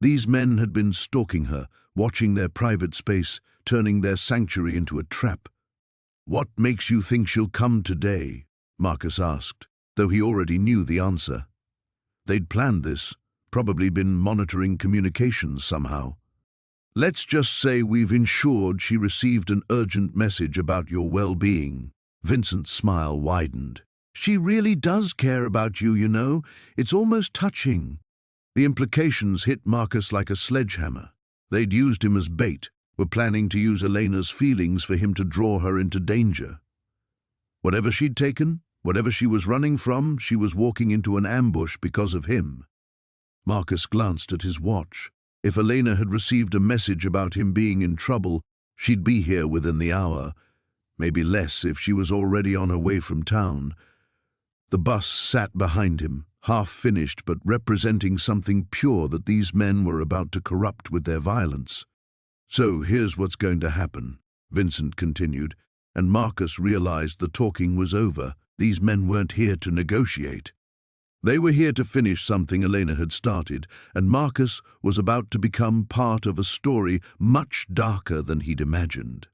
These men had been stalking her, watching their private space, turning their sanctuary into a trap. What makes you think she'll come today? Marcus asked, though he already knew the answer. They'd planned this, probably been monitoring communications somehow. Let's just say we've ensured she received an urgent message about your well-being. Vincent's smile widened. She really does care about you, you know. It's almost touching. The implications hit Marcus like a sledgehammer. They'd used him as bait, were planning to use Elena's feelings for him to draw her into danger. Whatever she'd taken, whatever she was running from, she was walking into an ambush because of him. Marcus glanced at his watch. If Elena had received a message about him being in trouble, she'd be here within the hour. Maybe less if she was already on her way from town. The bus sat behind him, half-finished but representing something pure that these men were about to corrupt with their violence. So here's what's going to happen, Vincent continued, and Marcus realized the talking was over. These men weren't here to negotiate. They were here to finish something Elena had started, and Marcus was about to become part of a story much darker than he'd imagined.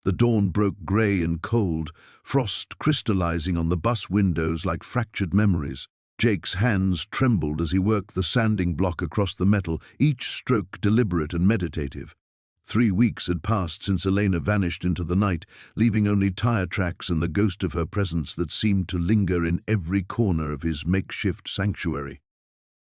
The dawn broke grey and cold, frost crystallizing on the bus windows like fractured memories. Jake's hands trembled as he worked the sanding block across the metal, each stroke deliberate and meditative. 3 weeks had passed since Elena vanished into the night, leaving only tire tracks and the ghost of her presence that seemed to linger in every corner of his makeshift sanctuary.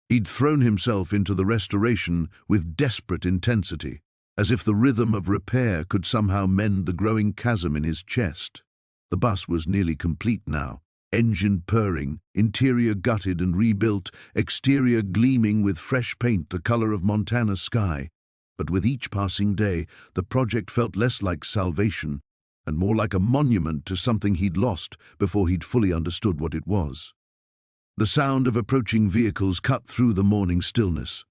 He'd thrown himself into the restoration with desperate intensity, as if the rhythm of repair could somehow mend the growing chasm in his chest. The bus was nearly complete now, engine purring, interior gutted and rebuilt, exterior gleaming with fresh paint the color of Montana's sky. But with each passing day, the project felt less like salvation and more like a monument to something he'd lost before he'd fully understood what it was. The sound of approaching vehicles cut through the morning stillness.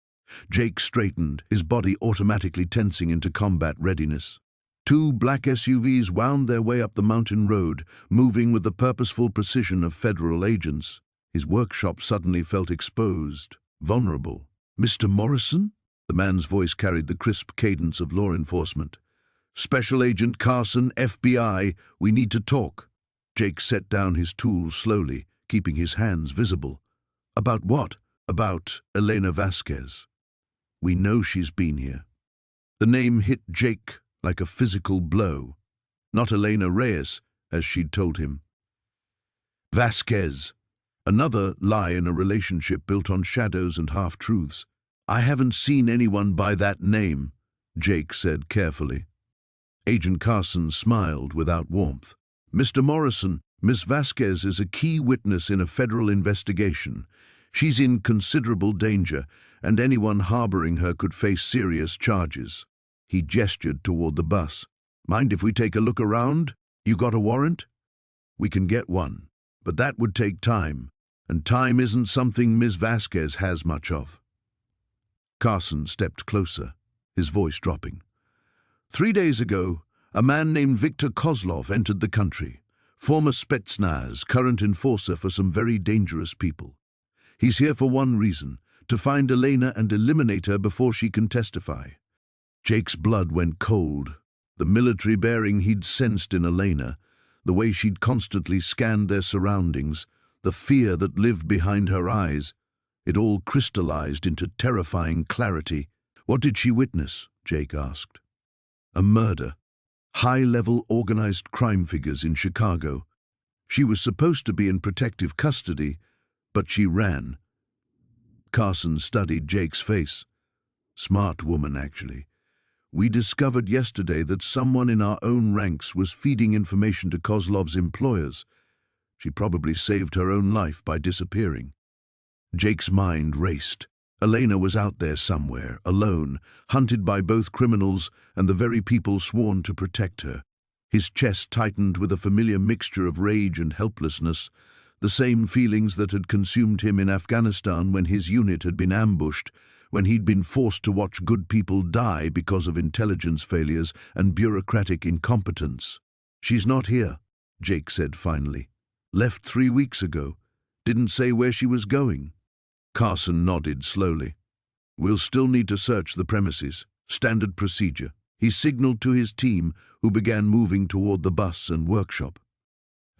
Jake straightened, his body automatically tensing into combat readiness. Two black SUVs wound their way up the mountain road, moving with the purposeful precision of federal agents. His workshop suddenly felt exposed, vulnerable. "Mr. Morrison?" The man's voice carried the crisp cadence of law enforcement. "Special Agent Carson, FBI, we need to talk." Jake set down his tools slowly, keeping his hands visible. "About what?" "About Elena Vasquez. We know she's been here." The name hit Jake like a physical blow. Not Elena Reyes, as she'd told him. Vasquez. Another lie in a relationship built on shadows and half-truths. "I haven't seen anyone by that name," Jake said carefully. Agent Carson smiled without warmth. "Mr. Morrison, Miss Vasquez is a key witness in a federal investigation. She's in considerable danger, and anyone harboring her could face serious charges." He gestured toward the bus. "Mind if we take a look around? You got a warrant?" "We can get one, but that would take time, and time isn't something Ms. Vasquez has much of." Carson stepped closer, his voice dropping. 3 days ago, a man named Viktor Kozlov entered the country, former Spetsnaz, current enforcer for some very dangerous people. He's here for one reason, to find Elena and eliminate her before she can testify." Jake's blood went cold. The military bearing he'd sensed in Elena, the way she'd constantly scanned their surroundings, the fear that lived behind her eyes, it all crystallized into terrifying clarity. "What did she witness?" Jake asked. "A murder. High-level organized crime figures in Chicago. She was supposed to be in protective custody, but she ran." Carson studied Jake's face. "Smart woman, actually. We discovered yesterday that someone in our own ranks was feeding information to Kozlov's employers. She probably saved her own life by disappearing." Jake's mind raced. Elena was out there somewhere, alone, hunted by both criminals and the very people sworn to protect her. His chest tightened with a familiar mixture of rage and helplessness, the same feelings that had consumed him in Afghanistan when his unit had been ambushed, when he'd been forced to watch good people die because of intelligence failures and bureaucratic incompetence. "She's not here," Jake said finally. "Left 3 weeks ago. Didn't say where she was going." Carson nodded slowly. "We'll still need to search the premises. Standard procedure." He signaled to his team, who began moving toward the bus and workshop.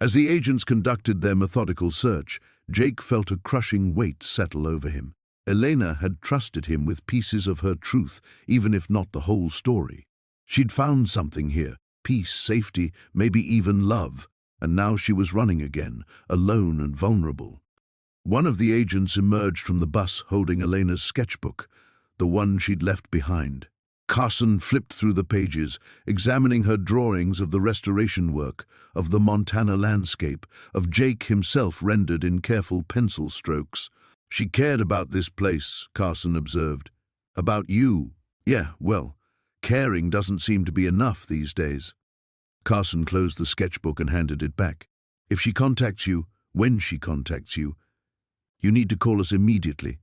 As the agents conducted their methodical search, Jake felt a crushing weight settle over him. Elena had trusted him with pieces of her truth, even if not the whole story. She'd found something here, peace, safety, maybe even love, and now she was running again, alone and vulnerable. One of the agents emerged from the bus holding Elena's sketchbook, the one she'd left behind. Carson flipped through the pages, examining her drawings of the restoration work, of the Montana landscape, of Jake himself rendered in careful pencil strokes. "She cared about this place," Carson observed. "About you. Yeah, well, caring doesn't seem to be enough these days." Carson closed the sketchbook and handed it back. "If she contacts you, when she contacts you, you need to call us immediately.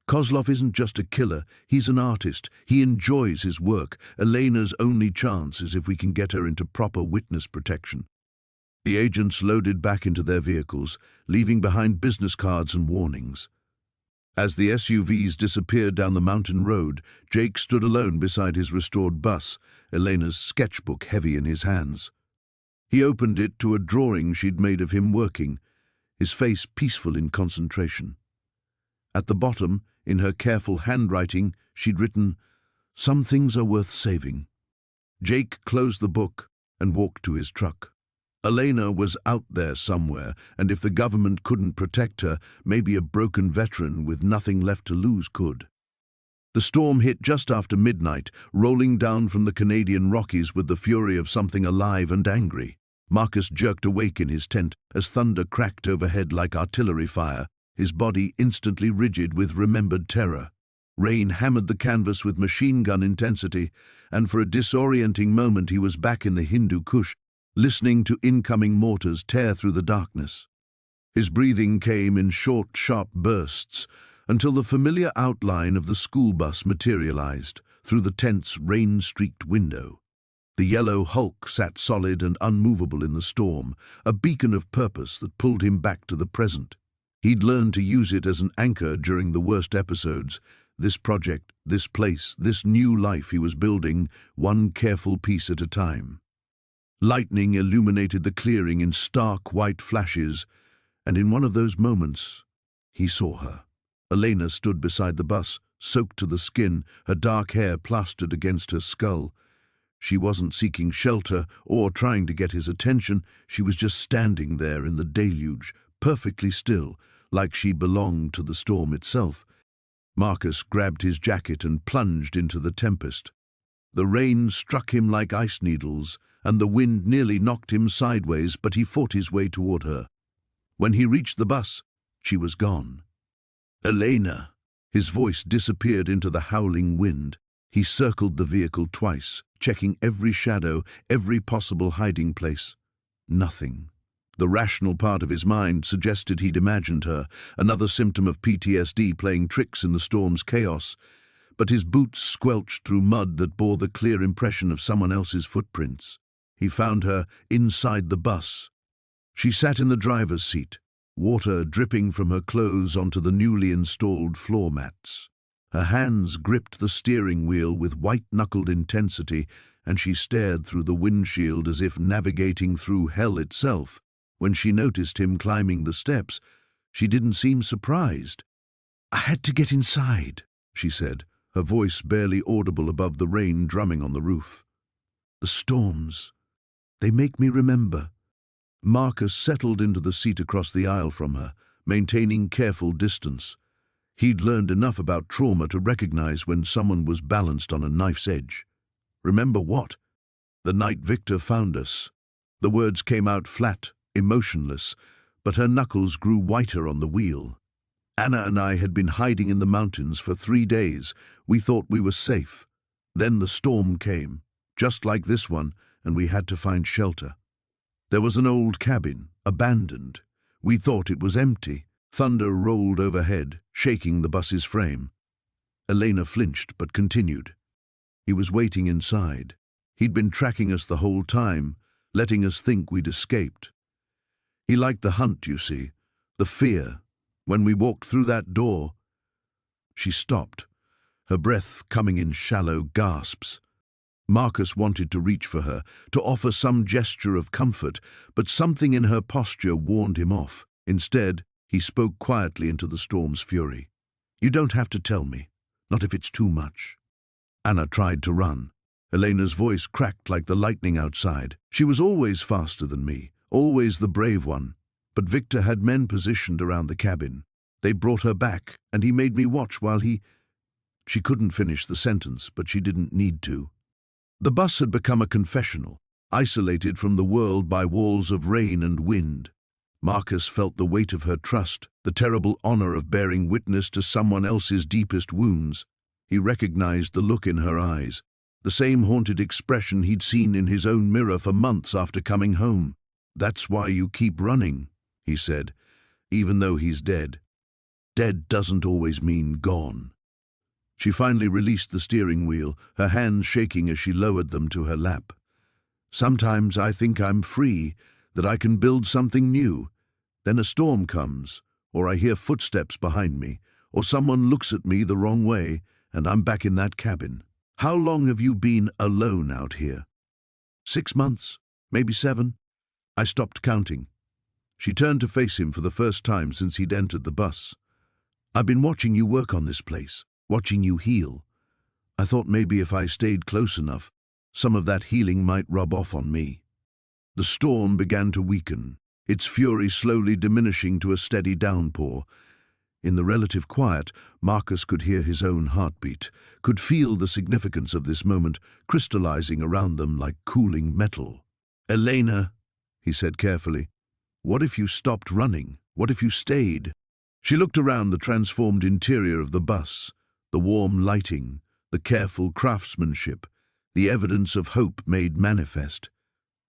Kozlov isn't just a killer, he's an artist. He enjoys his work. Elena's only chance is if we can get her into proper witness protection." The agents loaded back into their vehicles, leaving behind business cards and warnings. As the SUVs disappeared down the mountain road, Jake stood alone beside his restored bus, Elena's sketchbook heavy in his hands. He opened it to a drawing she'd made of him working, his face peaceful in concentration. At the bottom, in her careful handwriting, she'd written, "Some things are worth saving." Jake closed the book and walked to his truck. Elena was out there somewhere, and if the government couldn't protect her, maybe a broken veteran with nothing left to lose could. The storm hit just after midnight, rolling down from the Canadian Rockies with the fury of something alive and angry. Marcus jerked awake in his tent as thunder cracked overhead like artillery fire, his body instantly rigid with remembered terror. Rain hammered the canvas with machine gun intensity, and for a disorienting moment he was back in the Hindu Kush, listening to incoming mortars tear through the darkness. His breathing came in short, sharp bursts until the familiar outline of the school bus materialized through the tense, rain-streaked window. The yellow hulk sat solid and unmovable in the storm, a beacon of purpose that pulled him back to the present. He'd learned to use it as an anchor during the worst episodes. This project, this place, this new life he was building, one careful piece at a time. Lightning illuminated the clearing in stark white flashes, and in one of those moments, he saw her. Elena stood beside the bus, soaked to the skin, her dark hair plastered against her skull. She wasn't seeking shelter or trying to get his attention. She was just standing there in the deluge, perfectly still, like she belonged to the storm itself. Marcus grabbed his jacket and plunged into the tempest. The rain struck him like ice needles, and the wind nearly knocked him sideways, but he fought his way toward her. When he reached the bus, she was gone. "Elena!" His voice disappeared into the howling wind. He circled the vehicle twice, checking every shadow, every possible hiding place. Nothing. The rational part of his mind suggested he'd imagined her, another symptom of PTSD playing tricks in the storm's chaos. But his boots squelched through mud that bore the clear impression of someone else's footprints. He found her inside the bus. She sat in the driver's seat, water dripping from her clothes onto the newly installed floor mats. Her hands gripped the steering wheel with white-knuckled intensity, and she stared through the windshield as if navigating through hell itself. When she noticed him climbing the steps, she didn't seem surprised. "I had to get inside," she said, her voice barely audible above the rain drumming on the roof. "The storms, they make me remember." Marcus settled into the seat across the aisle from her, maintaining careful distance. He'd learned enough about trauma to recognize when someone was balanced on a knife's edge. "Remember what?" "The night Victor found us." The words came out flat, emotionless, but her knuckles grew whiter on the wheel. "Anna and I had been hiding in the mountains for 3 days. We thought we were safe. Then the storm came, just like this one, and we had to find shelter. There was an old cabin, abandoned. We thought it was empty. Thunder rolled overhead, shaking the bus's frame." Elena flinched but continued. "He was waiting inside. He'd been tracking us the whole time, letting us think we'd escaped. He liked the hunt, you see, the fear. When we walked through that door—" She stopped, her breath coming in shallow gasps. Marcus wanted to reach for her, to offer some gesture of comfort, but something in her posture warned him off. Instead, he spoke quietly into the storm's fury. "You don't have to tell me, not if it's too much." Anna tried to run. Elena's voice cracked like the lightning outside. "She was always faster than me, always the brave one. But Victor had men positioned around the cabin. They brought her back, and he made me watch while he—" She couldn't finish the sentence, but she didn't need to. The bus had become a confessional, isolated from the world by walls of rain and wind. Marcus felt the weight of her trust, the terrible honor of bearing witness to someone else's deepest wounds. He recognized the look in her eyes, the same haunted expression he'd seen in his own mirror for months after coming home. "That's why you keep running," he said, "even though he's dead. Dead doesn't always mean gone." She finally released the steering wheel, her hands shaking as she lowered them to her lap. "Sometimes I think I'm free, that I can build something new. Then a storm comes, or I hear footsteps behind me, or someone looks at me the wrong way, and I'm back in that cabin. How long have you been alone out here?" 6 months, maybe 7. I stopped counting. She turned to face him for the first time since he'd entered the bus. "I've been watching you work on this place, watching you heal. I thought maybe if I stayed close enough, some of that healing might rub off on me." The storm began to weaken, its fury slowly diminishing to a steady downpour. In the relative quiet, Marcus could hear his own heartbeat, could feel the significance of this moment crystallizing around them like cooling metal. "Elena," he said carefully, "what if you stopped running? What if you stayed?" She looked around the transformed interior of the bus, the warm lighting, the careful craftsmanship, the evidence of hope made manifest.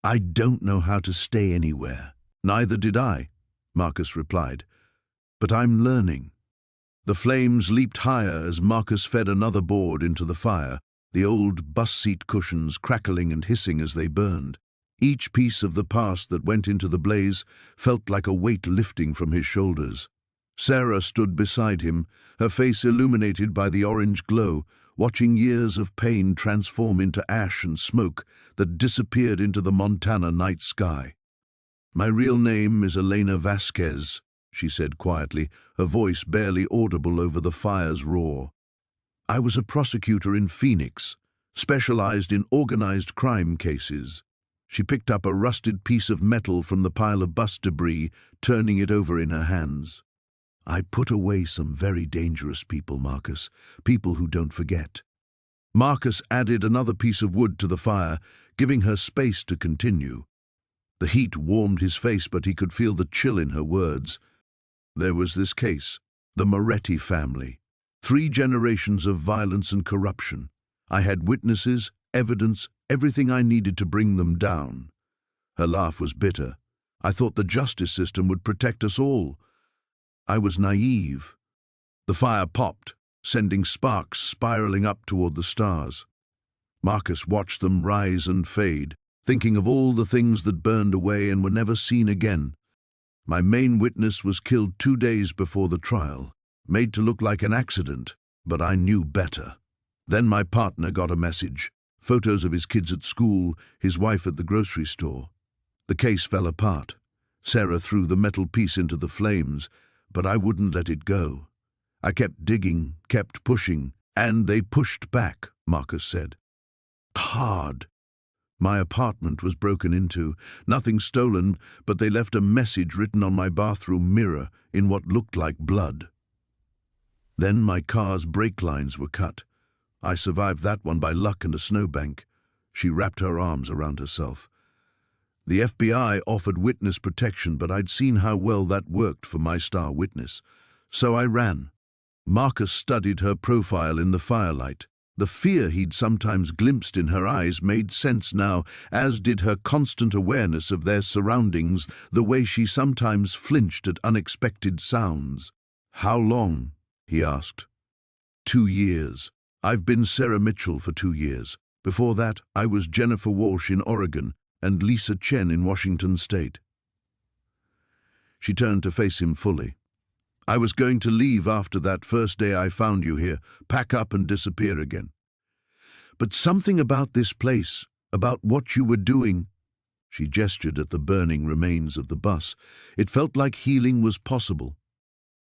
I don't know how to stay anywhere. Neither did I, Marcus replied. But I'm learning. The flames leaped higher as Marcus fed another board into the fire, the old bus seat cushions crackling and hissing as they burned. Each piece of the past that went into the blaze felt like a weight lifting from his shoulders. Sarah stood beside him, her face illuminated by the orange glow, watching years of pain transform into ash and smoke that disappeared into the Montana night sky. "My real name is Elena Vasquez," she said quietly, her voice barely audible over the fire's roar. "I was a prosecutor in Phoenix, specialized in organized crime cases." She picked up a rusted piece of metal from the pile of bus debris, turning it over in her hands. "I put away some very dangerous people, Marcus, people who don't forget." Marcus added another piece of wood to the fire, giving her space to continue. The heat warmed his face, but he could feel the chill in her words. There was this case, the Moretti family. 3 generations of violence and corruption. I had witnesses, evidence, everything I needed to bring them down. Her laugh was bitter. I thought the justice system would protect us all. I was naive. The fire popped, sending sparks spiraling up toward the stars. Marcus watched them rise and fade, thinking of all the things that burned away and were never seen again. My main witness was killed 2 days before the trial, made to look like an accident, but I knew better. Then my partner got a message, photos of his kids at school, his wife at the grocery store. The case fell apart. Sarah threw the metal piece into the flames, but I wouldn't let it go. I kept digging, kept pushing, and they pushed back, Marcus said. Hard. My apartment was broken into, nothing stolen, but they left a message written on my bathroom mirror in what looked like blood. Then my car's brake lines were cut. I survived that one by luck and a snowbank. She wrapped her arms around herself. The FBI offered witness protection, but I'd seen how well that worked for my star witness. So I ran. Marcus studied her profile in the firelight. The fear he'd sometimes glimpsed in her eyes made sense now, as did her constant awareness of their surroundings, the way she sometimes flinched at unexpected sounds. "How long?" he asked. 2 years. I've been Sarah Mitchell for 2 years. Before that, I was Jennifer Walsh in Oregon and Lisa Chen in Washington State. She turned to face him fully. "I was going to leave after that first day I found you here, pack up and disappear again. But something about this place, about what you were doing," she gestured at the burning remains of the bus. It felt like healing was possible.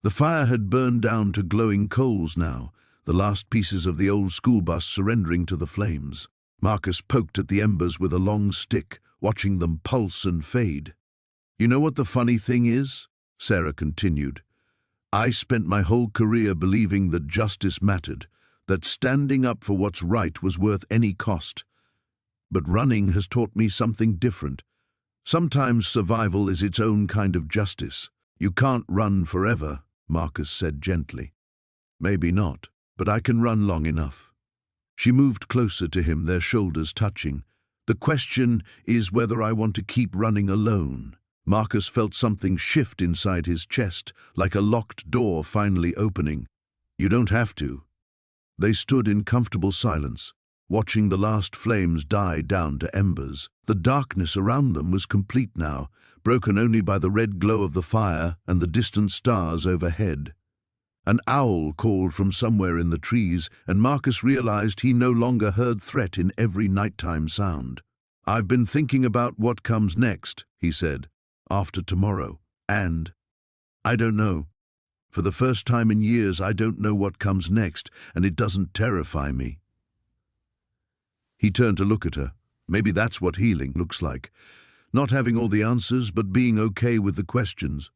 The fire had burned down to glowing coals now, the last pieces of the old school bus surrendering to the flames. Marcus poked at the embers with a long stick, watching them pulse and fade. "You know what the funny thing is?" Sarah continued. "I spent my whole career believing that justice mattered, that standing up for what's right was worth any cost. But running has taught me something different. Sometimes survival is its own kind of justice. You can't run forever," Marcus said gently. "Maybe not, but I can run long enough." She moved closer to him, their shoulders touching. "The question is whether I want to keep running alone." Marcus felt something shift inside his chest, like a locked door finally opening. "You don't have to." They stood in comfortable silence, watching the last flames die down to embers. The darkness around them was complete now, broken only by the red glow of the fire and the distant stars overhead. An owl called from somewhere in the trees, and Marcus realized he no longer heard threat in every nighttime sound. "I've been thinking about what comes next," he said, "after tomorrow, and I don't know. For the first time in years, I don't know what comes next, and it doesn't terrify me." He turned to look at her. Maybe that's what healing looks like. Not having all the answers, but being okay with the questions.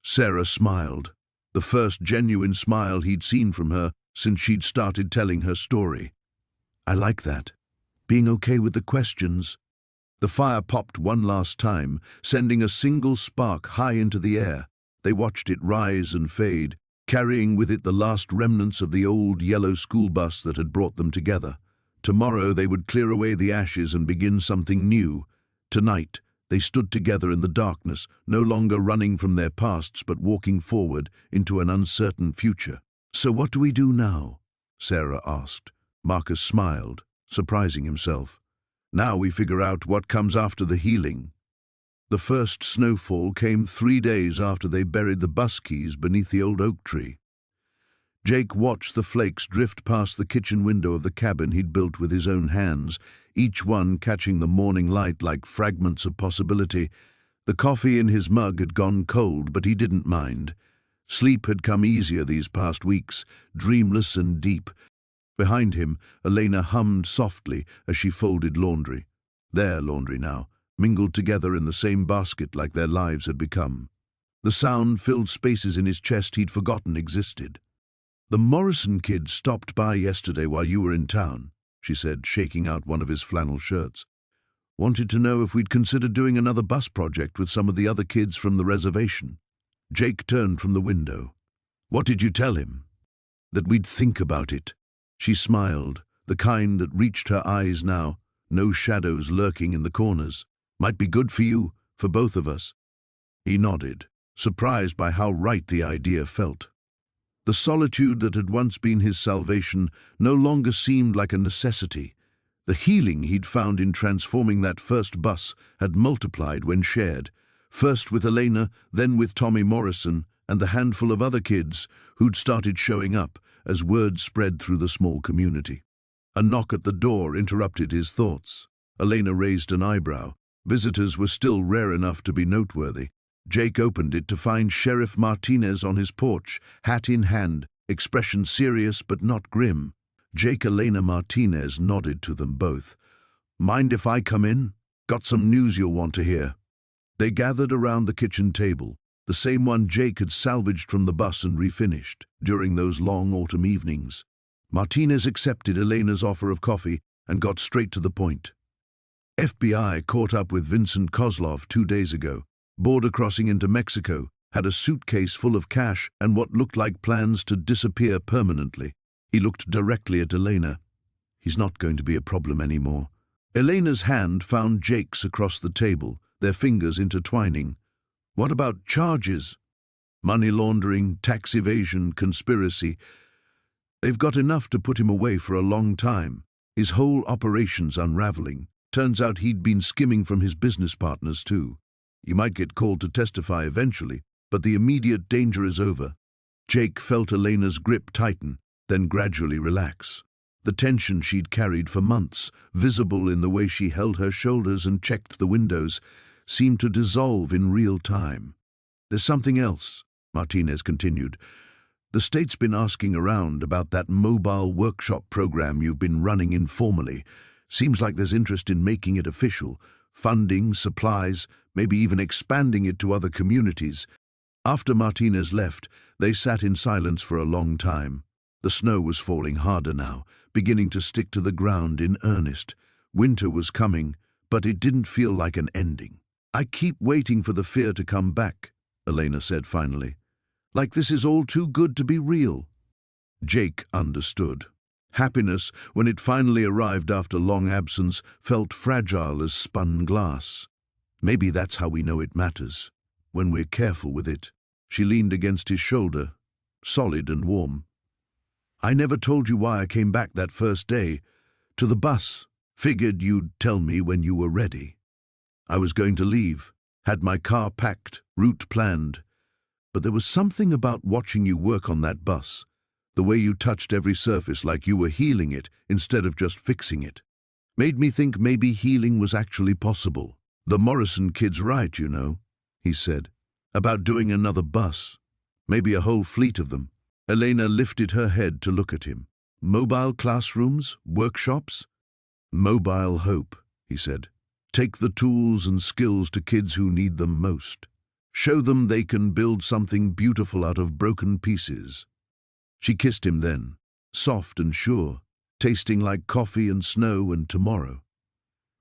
Sarah smiled, the first genuine smile he'd seen from her since she'd started telling her story. "I like that. Being okay with the questions." The fire popped one last time, sending a single spark high into the air. They watched it rise and fade, carrying with it the last remnants of the old yellow school bus that had brought them together. Tomorrow they would clear away the ashes and begin something new, Tonight, they stood together in the darkness, no longer running from their pasts but walking forward into an uncertain future. "So what do we do now?" Sarah asked. Marcus smiled, surprising himself. "Now we figure out what comes after the healing." The first snowfall came 3 days after they buried the bus keys beneath the old oak tree. Jake watched the flakes drift past the kitchen window of the cabin he'd built with his own hands, each one catching the morning light like fragments of possibility. The coffee in his mug had gone cold, but he didn't mind. Sleep had come easier these past weeks, dreamless and deep. Behind him, Elena hummed softly as she folded laundry. Their laundry now, mingled together in the same basket like their lives had become. The sound filled spaces in his chest he'd forgotten existed. "The Morrison kids stopped by yesterday while you were in town," she said, shaking out one of his flannel shirts. "Wanted to know if we'd consider doing another bus project with some of the other kids from the reservation." Jake turned from the window. "What did you tell him?" "That we'd think about it." She smiled, the kind that reached her eyes now, no shadows lurking in the corners. "Might be good for you, for both of us." He nodded, surprised by how right the idea felt. The solitude that had once been his salvation no longer seemed like a necessity. The healing he'd found in transforming that first bus had multiplied when shared, first with Elena, then with Tommy Morrison and the handful of other kids who'd started showing up as word spread through the small community. A knock at the door interrupted his thoughts. Elena raised an eyebrow. Visitors were still rare enough to be noteworthy. Jake opened it to find Sheriff Martinez on his porch, hat in hand, expression serious but not grim. Elena Martinez nodded to them both. "Mind if I come in? Got some news you'll want to hear." They gathered around the kitchen table, the same one Jake had salvaged from the bus and refinished during those long autumn evenings. Martinez accepted Elena's offer of coffee and got straight to the point. "FBI caught up with Vincent Kozlov 2 days ago. Border crossing into Mexico, had a suitcase full of cash and what looked like plans to disappear permanently." He looked directly at Elena. "He's not going to be a problem anymore." Elena's hand found Jake's across the table, their fingers intertwining. "What about charges?" "Money laundering, tax evasion, conspiracy. They've got enough to put him away for a long time. His whole operation's unraveling. Turns out he'd been skimming from his business partners too. You might get called to testify eventually, but the immediate danger is over." Jake felt Elena's grip tighten, then gradually relax. The tension she'd carried for months, visible in the way she held her shoulders and checked the windows, seemed to dissolve in real time. "There's something else," Martinez continued. "The state's been asking around about that mobile workshop program you've been running informally. Seems like there's interest in making it official. Funding, supplies, maybe even expanding it to other communities." After Martinez left, they sat in silence for a long time. The snow was falling harder now, beginning to stick to the ground in earnest. Winter was coming, but it didn't feel like an ending. "I keep waiting for the fear to come back," Elena said finally. "Like this is all too good to be real." Jake understood. Happiness, when it finally arrived after long absence, felt fragile as spun glass. "Maybe that's how we know it matters, when we're careful with it." She leaned against his shoulder, solid and warm. "I never told you why I came back that first day. To the bus. Figured you'd tell me when you were ready. I was going to leave, had my car packed, route planned. But there was something about watching you work on that bus, the way you touched every surface like you were healing it instead of just fixing it. Made me think maybe healing was actually possible. The Morrison kid's right, you know," he said, "about doing another bus. Maybe a whole fleet of them." Elena lifted her head to look at him. "Mobile classrooms? Workshops?" "Mobile hope," he said. "Take the tools and skills to kids who need them most. Show them they can build something beautiful out of broken pieces." She kissed him then, soft and sure, tasting like coffee and snow and tomorrow.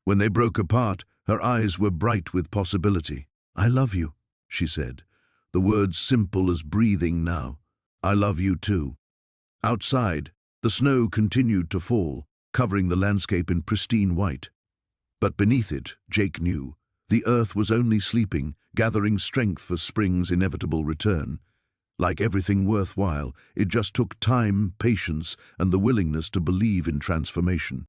When they broke apart, her eyes were bright with possibility. "I love you," she said, the words simple as breathing now. "I love you too." Outside, the snow continued to fall, covering the landscape in pristine white. But beneath it, Jake knew, the earth was only sleeping, gathering strength for spring's inevitable return. Like everything worthwhile, it just took time, patience, and the willingness to believe in transformation.